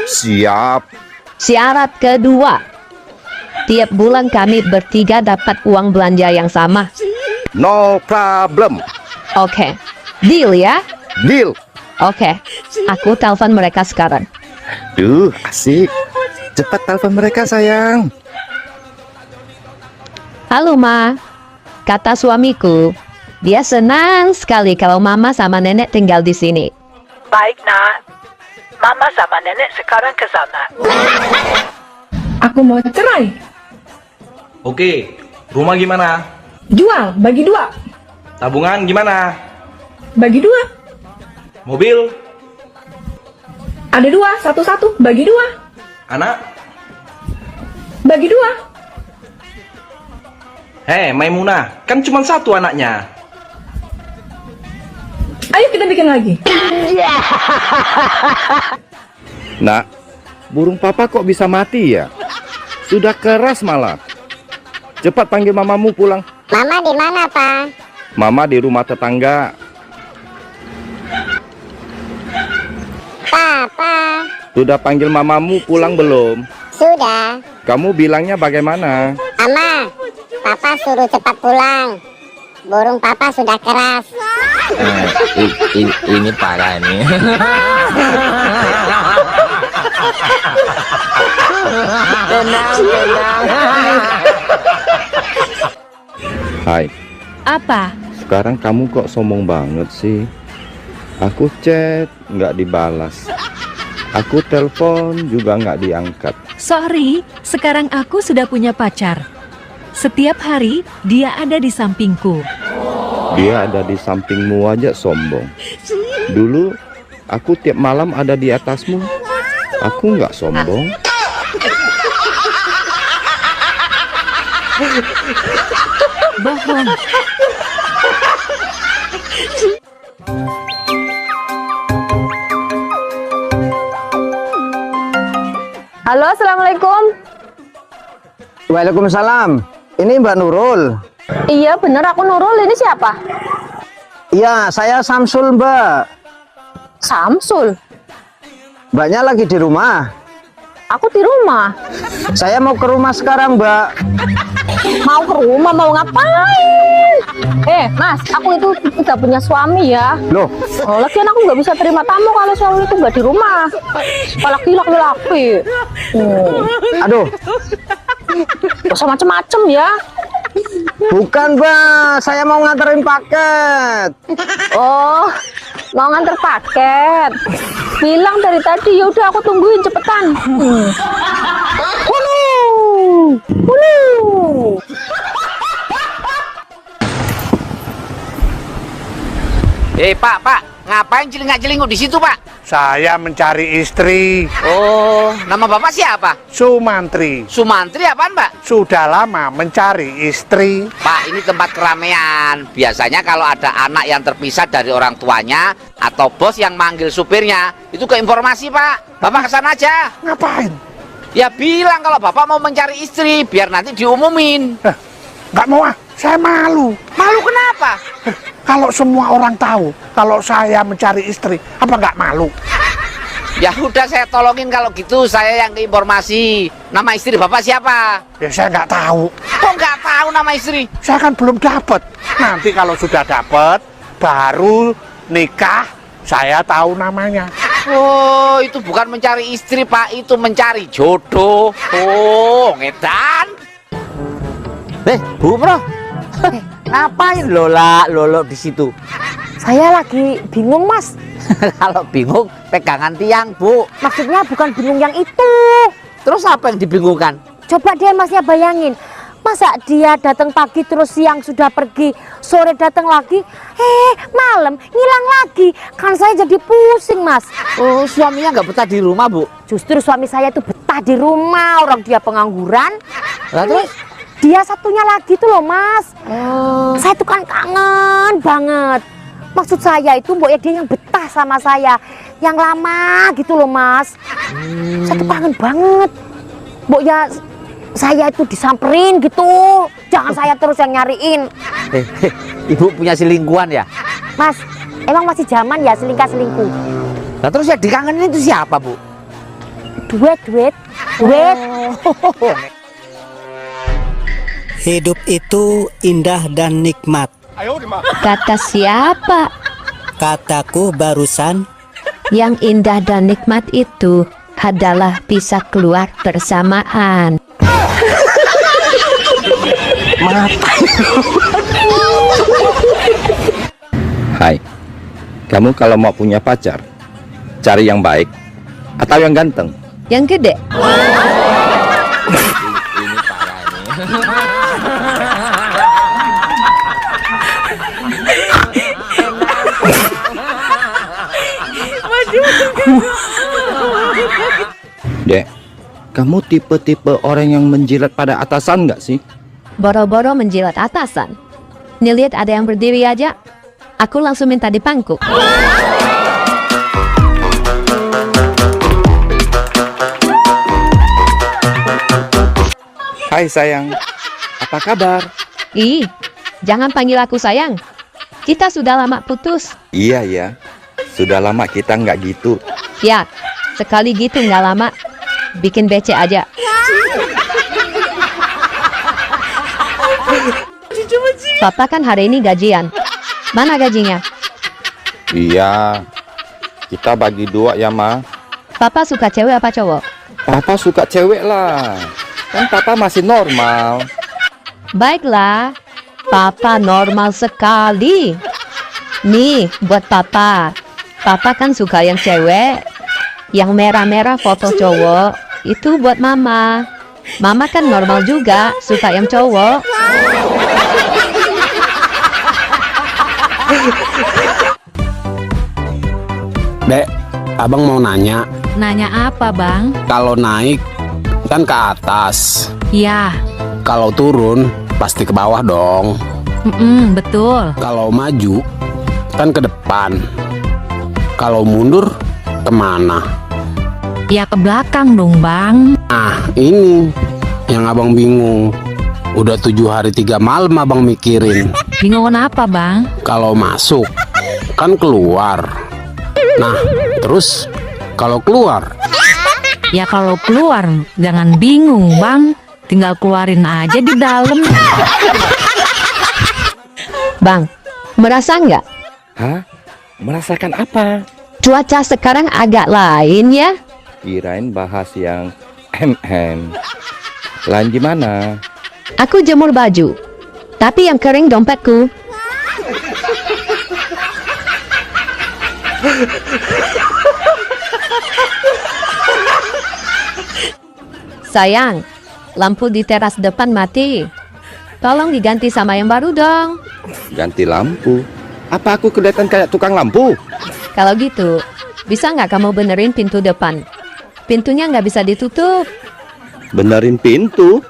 Siap. Syarat kedua, tiap bulan kami bertiga dapat uang belanja yang sama. No problem. Oke, deal ya? Deal. Oke, aku telepon mereka sekarang. Duh, asik. Cepat telepon mereka, sayang. Halo, Ma. Kata suamiku, dia senang sekali kalau Mama sama Nenek tinggal di sini. Baik, Nak. Mama sama Nenek sekarang ke sana. Aku mau cerai. Oke, rumah gimana? Jual, bagi 2. Tabungan gimana? Bagi 2. Mobil? Ada 2, satu-satu, bagi 2. Anak? Bagi 2. Hei, Maimunah, kan cuma 1 anaknya. Ayo kita bikin lagi. Nak, burung papa kok bisa mati ya? Sudah keras malah. Cepat panggil mamamu pulang. Mama di mana, Pak? Mama di rumah tetangga. Papa. Sudah panggil mamamu pulang belum? Sudah. Kamu bilangnya bagaimana? Mama, Papa suruh cepat pulang. Burung Papa sudah keras. Ini parah nih. Tenang. Hai. Apa? Sekarang kamu kok sombong banget sih? Aku chat nggak dibalas. Aku telepon juga nggak diangkat. Sorry, sekarang aku sudah punya pacar. Setiap hari dia ada di sampingku. Dia ada di sampingmu aja sombong. Dulu aku tiap malam ada di atasmu. Aku nggak sombong. Bohong. Halo, assalamualaikum. Waalaikumsalam. Ini Mbak Nurul. Iya bener, aku Nurul. Ini siapa? Iya, saya Samsul, Mbak. Samsul? Mbaknya lagi di rumah. Aku di rumah. Saya mau ke rumah sekarang, Mbak. Mau ke rumah, mau ngapain? Mas, aku itu udah punya suami ya. Loh? Lagian aku nggak bisa terima tamu kalau suami itu nggak di rumah. Apalagi laki-laki. Aduh. Gak usah macem-macem ya. Bukan, Mbak. Saya mau nganterin paket. Oh, mau nganter paket. Bilang dari tadi, yaudah aku tungguin cepetan. Pak, ngapain celingak-celinguk di situ, Pak? Saya mencari istri. Oh, nama Bapak siapa? Sumantri. Sumantri apaan, Pak? Sudah lama mencari istri. Pak, ini tempat keramaian. Biasanya kalau ada anak yang terpisah dari orang tuanya atau bos yang manggil supirnya, itu ke informasi, Pak. Bapak kesana aja. Ngapain? Ya bilang kalau Bapak mau mencari istri, biar nanti diumumin. Nggak mau ah, saya malu. Malu kenapa? Kalau semua orang tahu kalau saya mencari istri, apa nggak malu? Ya udah, saya tolongin kalau gitu, saya yang ke informasi. Nama istri Bapak siapa? Ya saya nggak tahu. Kok nggak tahu nama istri? Saya kan belum dapat. Nanti kalau sudah dapat, baru nikah, saya tahu namanya. Oh, itu bukan mencari istri, Pak, itu mencari jodoh. Oh, ngedan. Bu Bro. Ngapain Lola Lolo di situ? Saya lagi bingung, Mas. Kalau bingung, pegangan tiang, Bu. Maksudnya bukan bingung yang itu. Terus apa yang dibingungkan? Coba deh Masnya bayangin. Masa dia datang pagi terus siang sudah pergi, sore datang lagi, malam ngilang lagi. Kan saya jadi pusing, Mas. Oh, suaminya nggak betah di rumah, Bu? Justru suami saya itu betah di rumah, orang dia pengangguran. Lah terus? Dia satunya lagi tuh loh, Mas. Saya tuh kan kangen banget. Maksud saya itu mbok ya dia yang betah sama saya, yang lama gitu loh, Mas. Saya tuh kangen banget. Mbok ya saya itu disamperin gitu, jangan saya terus yang nyariin. Ibu punya selingkuhan ya? Mas, emang masih zaman ya selingkuh. Nah terus yang dikangenin itu siapa, Bu? Duet. Hidup itu indah dan nikmat. Kata siapa? Kataku barusan. Yang indah dan nikmat itu adalah bisa keluar bersamaan. Hai, kamu kalau mau punya pacar, cari yang baik atau yang ganteng? Yang gede. Dek, kamu tipe-tipe orang yang menjilat pada atasan nggak sih? Boro-boro menjilat atasan. Nih lihat ada yang berdiri aja. Aku langsung minta dipangku. Hai sayang, apa kabar? Ih, jangan panggil aku sayang. Kita sudah lama putus. Iya ya, sudah lama kita nggak gitu. Ya, sekali gitu nggak lama. Bikin becek aja. Papa kan hari ini gajian. Mana gajinya? Iya, kita bagi dua ya Ma. Papa suka cewek apa cowok? Papa suka cewek lah. Kan Papa masih normal. Baiklah, Papa normal sekali. Nih, buat Papa. Papa kan suka yang cewek. Yang merah-merah foto cowok. Itu buat Mama. Mama kan normal juga, suka yang cowok. Dek, abang mau nanya. Nanya apa, Bang? Kalau naik kan ke atas. Ya. Kalau turun pasti ke bawah dong. Betul. Kalau maju kan ke depan. Kalau mundur kemana? Ya ke belakang dong, Bang. Nah, ini yang abang bingung. Udah 7 hari 3 malam abang mikirin. Bingung kenapa, Bang? Kalau masuk kan keluar. Nah, terus kalau keluar? Ya kalau keluar jangan bingung, Bang. Tinggal keluarin aja di dalam. Bang, merasa nggak? Hah? Merasakan apa? Cuaca sekarang agak lain ya? Kirain bahas yang Lain gimana? Aku jemur baju, tapi yang kering dompetku. Sayang, lampu di teras depan mati. Tolong diganti sama yang baru dong. Ganti lampu? Apa aku kelihatan kayak tukang lampu? Kalau gitu, bisa nggak kamu benerin pintu depan? Pintunya nggak bisa ditutup. Benerin pintu?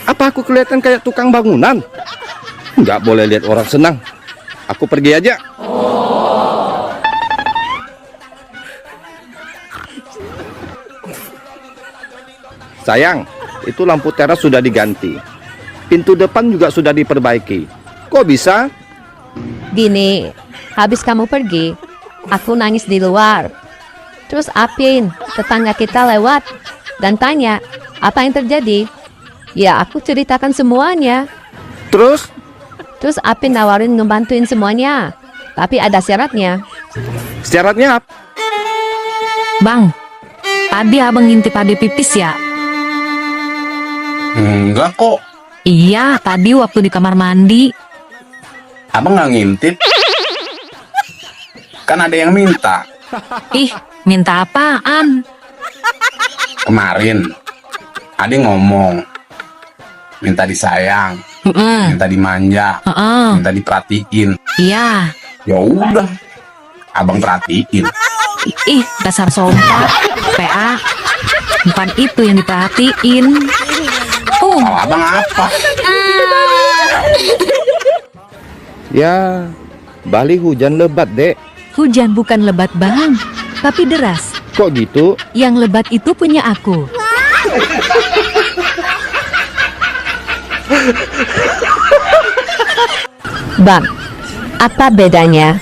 Apa aku kelihatan kayak tukang bangunan? Nggak boleh lihat orang senang. Aku pergi aja. Sayang, itu lampu teras sudah diganti. Pintu depan juga sudah diperbaiki. Kok bisa? Gini, habis kamu pergi, aku nangis di luar. Terus Apin, tetangga kita lewat dan tanya, apa yang terjadi? Ya, aku ceritakan semuanya. Terus? Terus Apin nawarin ngebantuin semuanya. Tapi ada syaratnya. Syaratnya apa? Bang, tadi abang ngintip ade pipis ya? Enggak kok. Iya, tadi waktu di kamar mandi. Abang nggak ngintip? Kan ada yang minta. Ih, minta apaan? Kemarin ada yang ngomong minta disayang, minta dimanja, minta diperhatiin. Iya. Ya udah, abang perhatiin. Ih, dasar sompak. PA. Bukan itu yang diperhatiin. Kalau abang apa? Ya, Bali hujan lebat, Dek. Hujan bukan lebat, Bang, tapi deras. Kok gitu? Yang lebat itu punya aku. Bang, apa bedanya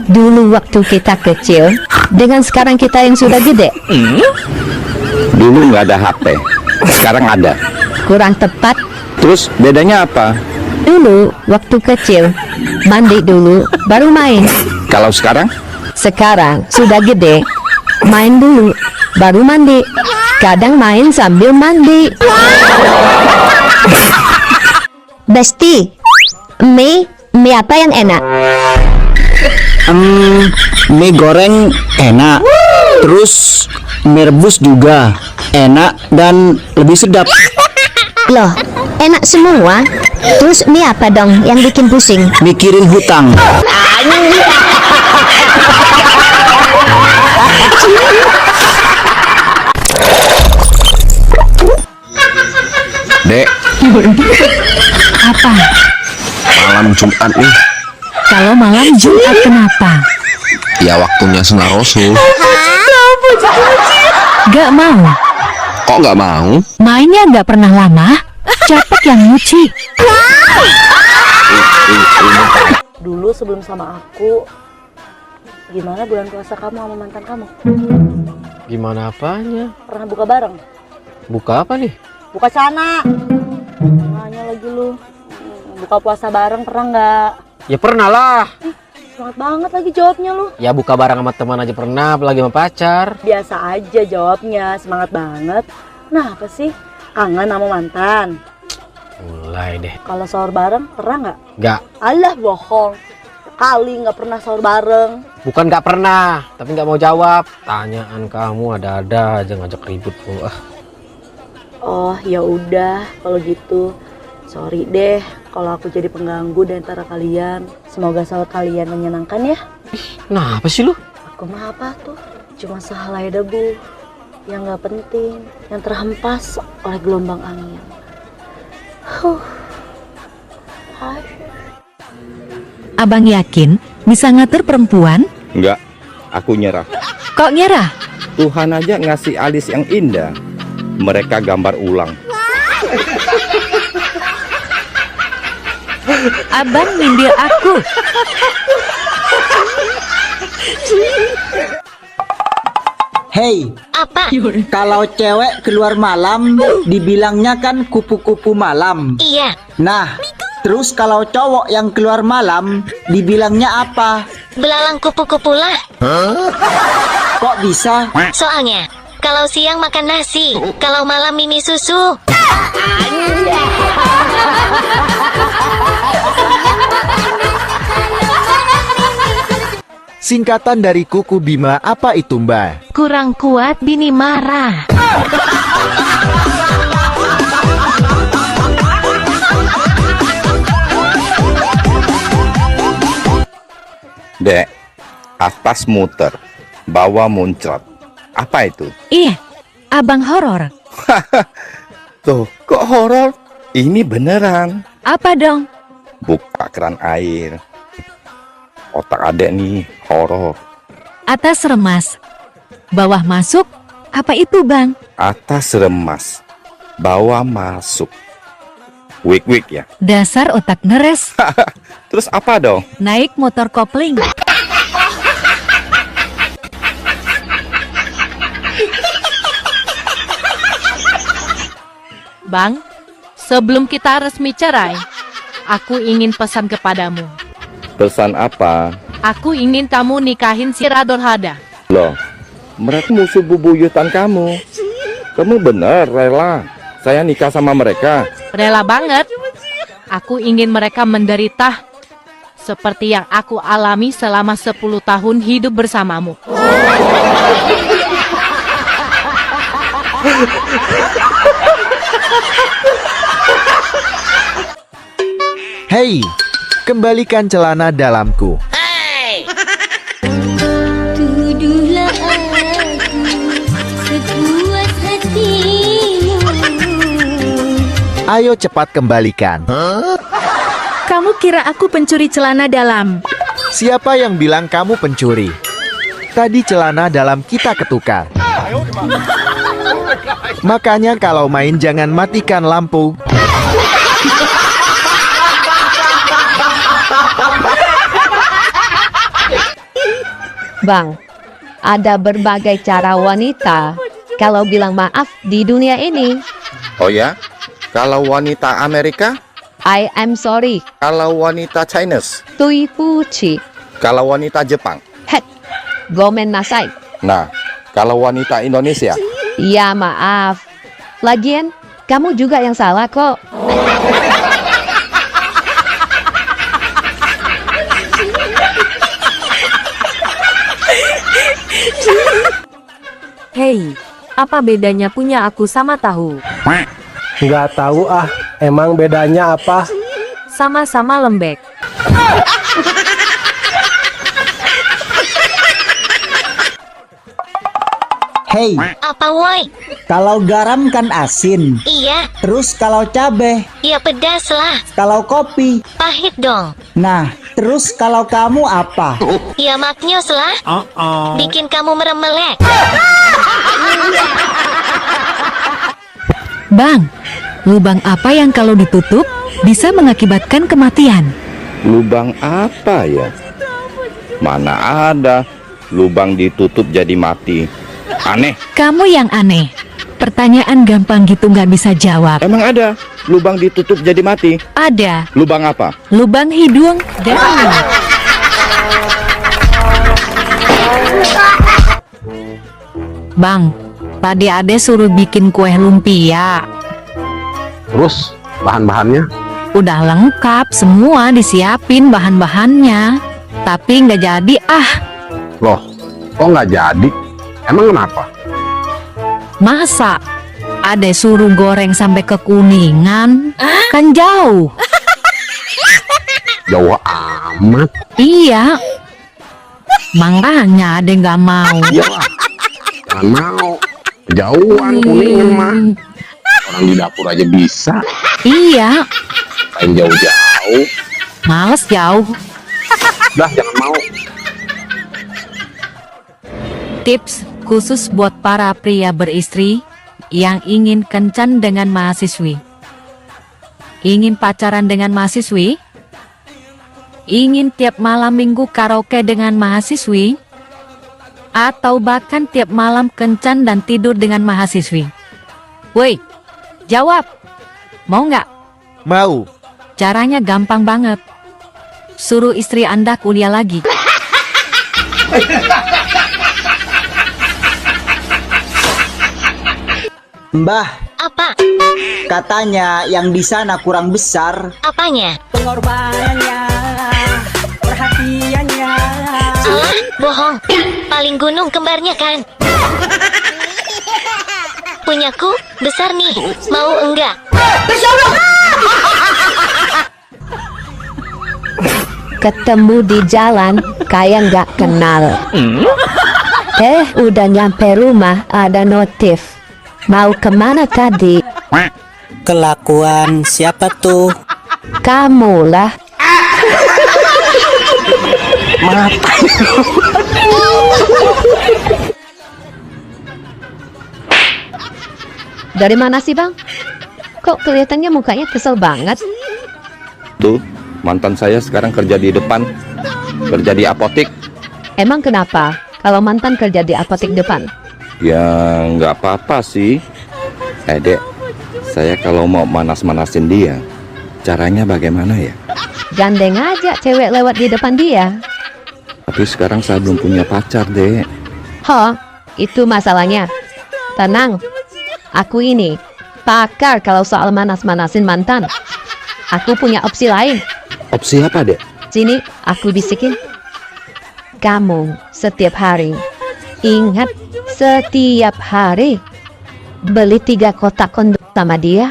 dulu waktu kita kecil dengan sekarang kita yang sudah gede? Dulu nggak ada HP, sekarang ada. Kurang tepat. Terus bedanya apa? Dulu waktu kecil mandi dulu baru main. Kalau sekarang? Sekarang sudah gede, main dulu baru mandi. Kadang main sambil mandi. Besti, mie apa yang enak? Mie goreng enak. Terus mie rebus juga enak dan lebih sedap. Loh, enak semua. Terus mie apa dong yang bikin pusing? Mikirin hutang. Dek, Apa? malam Jumat nih. Kalau malam Jumat kenapa? Ya waktunya sunah Rasul. Gak mau. Kok nggak mau? Mainnya gak pernah lama. Capek yang nyuci. Dulu sebelum sama aku, gimana bulan puasa kamu sama mantan kamu? Gimana apanya? Pernah buka bareng? Buka apa nih? Buka celana. Nanya lagi lu. Buka puasa bareng pernah nggak? Ya pernah lah. Semangat banget lagi jawabnya lu. Ya buka bareng sama teman aja pernah, apalagi sama pacar. Biasa aja jawabnya, semangat banget. Nah apa sih? Kangen sama mantan? Mulai deh. Kalau sahur bareng pernah nggak? Nggak. Alah bohong. Kali nggak pernah sahur bareng. Bukan nggak pernah, tapi nggak mau jawab. Tanyaan kamu ada-ada aja ngajak ribut lu. Oh ya udah kalau gitu. Sorry deh kalau aku jadi pengganggu di antara kalian. Semoga sahur kalian menyenangkan ya. Nah apa sih lu? Aku mah apa tuh? Cuma sehelai debu yang nggak penting, yang terhempas oleh gelombang angin. Hai. Abang yakin bisa ngatur perempuan? Enggak, aku nyerah. Kok nyerah? Tuhan aja ngasih alis yang indah. Mereka gambar ulang. Abang nyindir aku. Hey, Apa? kalau cewek keluar malam dibilangnya kan kupu-kupu malam. Iya. Nah, terus kalau cowok yang keluar malam dibilangnya apa? Belalang kupu-kupu lah. Kok bisa? Soalnya kalau siang makan nasi, kalau malam mimi susu. Singkatan dari kuku Bima apa itu, Mbak? Kurang kuat bini marah. Dek, atas muter, bawah muncrat. Apa itu? Ih, abang horor. Tuh, kok horor? Ini beneran. Apa dong? Buka keran air. Otak adek nih, horor. Atas remas, bawah masuk. Apa itu bang? Atas remas, bawah masuk. Wik-wik ya? Dasar otak neres. Terus apa dong? Naik motor kopling. Bang, sebelum kita resmi cerai, aku ingin pesan kepadamu. Pesan apa? Aku ingin kamu nikahin si Radon Hada. Loh, mereka musuh bubuyutan kamu. Kamu bener rela saya nikah sama mereka? Rela banget. Aku ingin mereka menderita seperti yang aku alami selama 10 tahun hidup bersamamu. Hei, kembalikan celana dalamku. Tuduhlah aku sekuat hatimu. Ayo cepat kembalikan. Kamu kira aku pencuri celana dalam? Siapa yang bilang kamu pencuri? Tadi celana dalam kita ketukar. Makanya kalau main jangan matikan lampu. Bang, ada berbagai cara wanita kalau bilang maaf di dunia ini. Oh ya? Kalau wanita Amerika? I am sorry. Kalau wanita Chinese? Tui puci. Kalau wanita Jepang? Het, gomen nasai. Nah, kalau wanita Indonesia? Ya maaf. Lagian, kamu juga yang salah kok. Hei, apa bedanya punya aku sama tahu? Nggak tahu ah, emang bedanya apa? Sama-sama lembek. Hei, Apa woi? kalau garam kan asin. Iya, Terus kalau cabe, ya pedas lah. kalau kopi. Pahit dong. Nah, terus kalau kamu apa? Ya maknyos lah. Bikin kamu meremelek. Bang, lubang apa yang kalau ditutup bisa mengakibatkan kematian? Lubang apa ya? Mana ada lubang ditutup jadi mati. Aneh. Kamu yang aneh. Pertanyaan gampang gitu nggak bisa jawab. Emang ada lubang ditutup jadi mati? Ada. Lubang apa? Lubang hidung dan mulut. Bang, tadi Ade suruh bikin kue lumpia. Terus bahan-bahannya? Udah lengkap, semua disiapin bahan-bahannya. Tapi nggak jadi ah. Loh, kok nggak jadi? Emang kenapa? Masa Ade suruh goreng sampai kekuningan? Kan jauh. Jauh amat. Iya. Makanya Ade nggak mau. Iyalah, jangan mau. Jauhan kuningan mah. Orang di dapur aja bisa. Iya. Lain jauh-jauh. Males jauh. Dah, jangan mau. Tips khusus buat para pria beristri yang ingin kencan dengan mahasiswi. Ingin pacaran dengan mahasiswi? Ingin tiap malam minggu karaoke dengan mahasiswi? Atau bahkan tiap malam kencan dan tidur dengan mahasiswi? Woi, jawab. Mau nggak? Mau. Caranya gampang banget. Suruh istri Anda kuliah lagi. Mbah, Apa? katanya yang di sana kurang besar. Apanya? Pengorbanannya, perhatiannya. Salah, bohong. Paling gunung kembarnya kan? Punyaku besar nih. Mau enggak? Ketemu di jalan, kayak nggak kenal. Udah nyampe rumah, ada notif. Mau kemana tadi? Kelakuan siapa tuh? Kamu lah. Dari mana sih bang? Kok kelihatannya mukanya kesel banget? Tuh, mantan saya sekarang kerja di depan. Kerja di apotik. Emang kenapa kalau mantan kerja di apotek depan? Ya nggak apa-apa sih. Dek, saya kalau mau manas-manasin dia, caranya bagaimana ya? Gandeng aja cewek lewat di depan dia. Tapi sekarang saya belum punya pacar, Dek. Itu masalahnya. Tenang, aku ini pakar kalau soal manas-manasin mantan. Aku punya opsi lain. Opsi apa, Dek? Sini, aku bisikin. Kamu setiap hari, ingat setiap hari, beli 3 kotak kondom sama dia.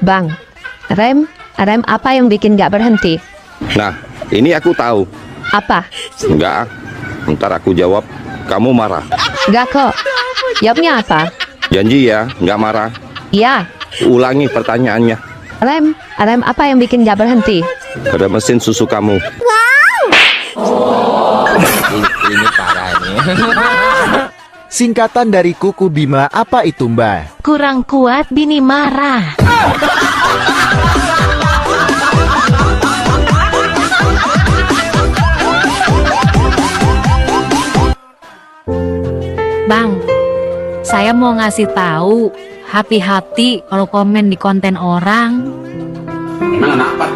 Bang, rem apa yang bikin gak berhenti? Nah, ini aku tahu. Apa? Enggak, ntar aku jawab, kamu marah. Gak kok. Jawabnya apa? Janji ya, nggak marah. Ya. Ulangi pertanyaannya. Rem apa yang bikin gak berhenti? Pada mesin susu kamu. Ini parah ini. Singkatan dari kuku Bima apa itu, Mbak? Kurang kuat bini marah. Bang, saya mau ngasih tahu, hati-hati kalau komen di konten orang. Emang kenapa?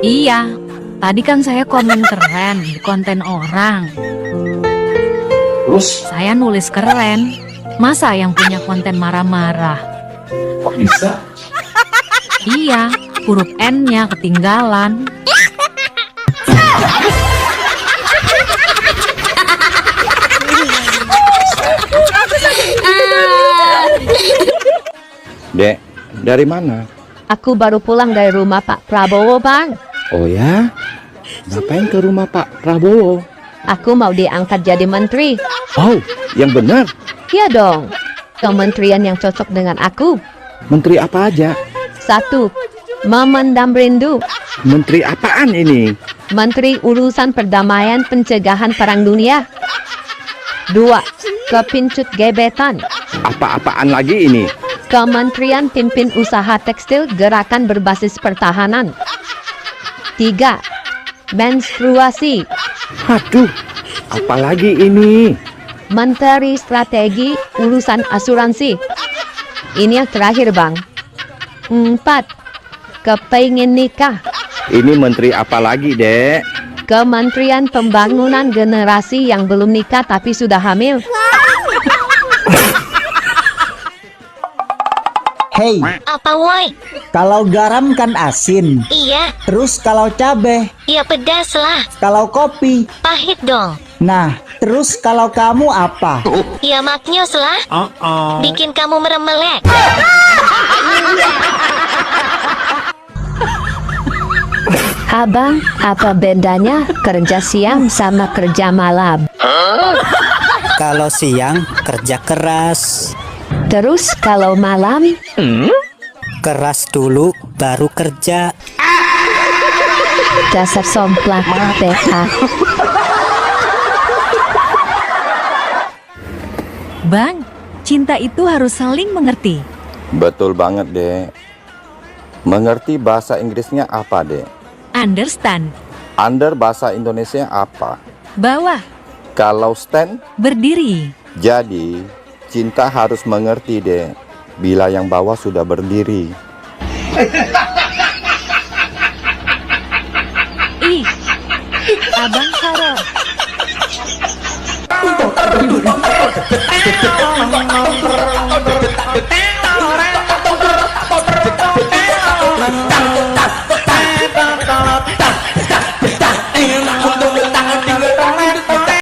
Iya, tadi kan saya komen keren di konten orang. Terus? Saya nulis keren, masa yang punya konten marah-marah? Kok bisa? Iya, huruf N-nya ketinggalan. Dek, dari mana? Aku baru pulang dari rumah Pak Prabowo, Bang. Oh ya? Ngapain ke rumah Pak Prabowo? Aku mau diangkat jadi menteri. Oh, yang benar. Iya dong. Kementerian yang cocok dengan aku. Menteri apa aja? 1. Memendam rindu. Menteri apaan ini? Menteri Urusan Perdamaian Pencegahan Perang Dunia. 2. Kepincut gebetan. Apa-apaan lagi ini? Kementerian Pimpin Usaha Tekstil Gerakan Berbasis Pertahanan. 3. Menstruasi. Aduh, apalagi ini? Menteri Strategi Urusan Asuransi. Ini yang terakhir, Bang. 4. Kepingin nikah. Ini menteri apa lagi, Dek? Kementerian Pembangunan Generasi yang belum nikah tapi sudah hamil. Hei, Apa woi? kalau garam kan asin. Iya. Terus kalau cabe, Ya pedas lah. kalau kopi. Pahit dong. Nah, terus kalau kamu apa? Ya maknyos lah. Bikin kamu meremelek. Abang, apa bedanya kerja siang sama kerja malam? Kalau siang kerja keras. Terus kalau malam? Keras dulu baru kerja. Dasar somplak TH. Bang, cinta itu harus saling mengerti. Betul banget, Dek. Mengerti bahasa Inggrisnya apa, Dek? Understand. Under bahasa Indonesia apa? Bawah. Kalau stand, Berdiri. jadi cinta harus mengerti, Dek. Bila yang bawah sudah berdiri.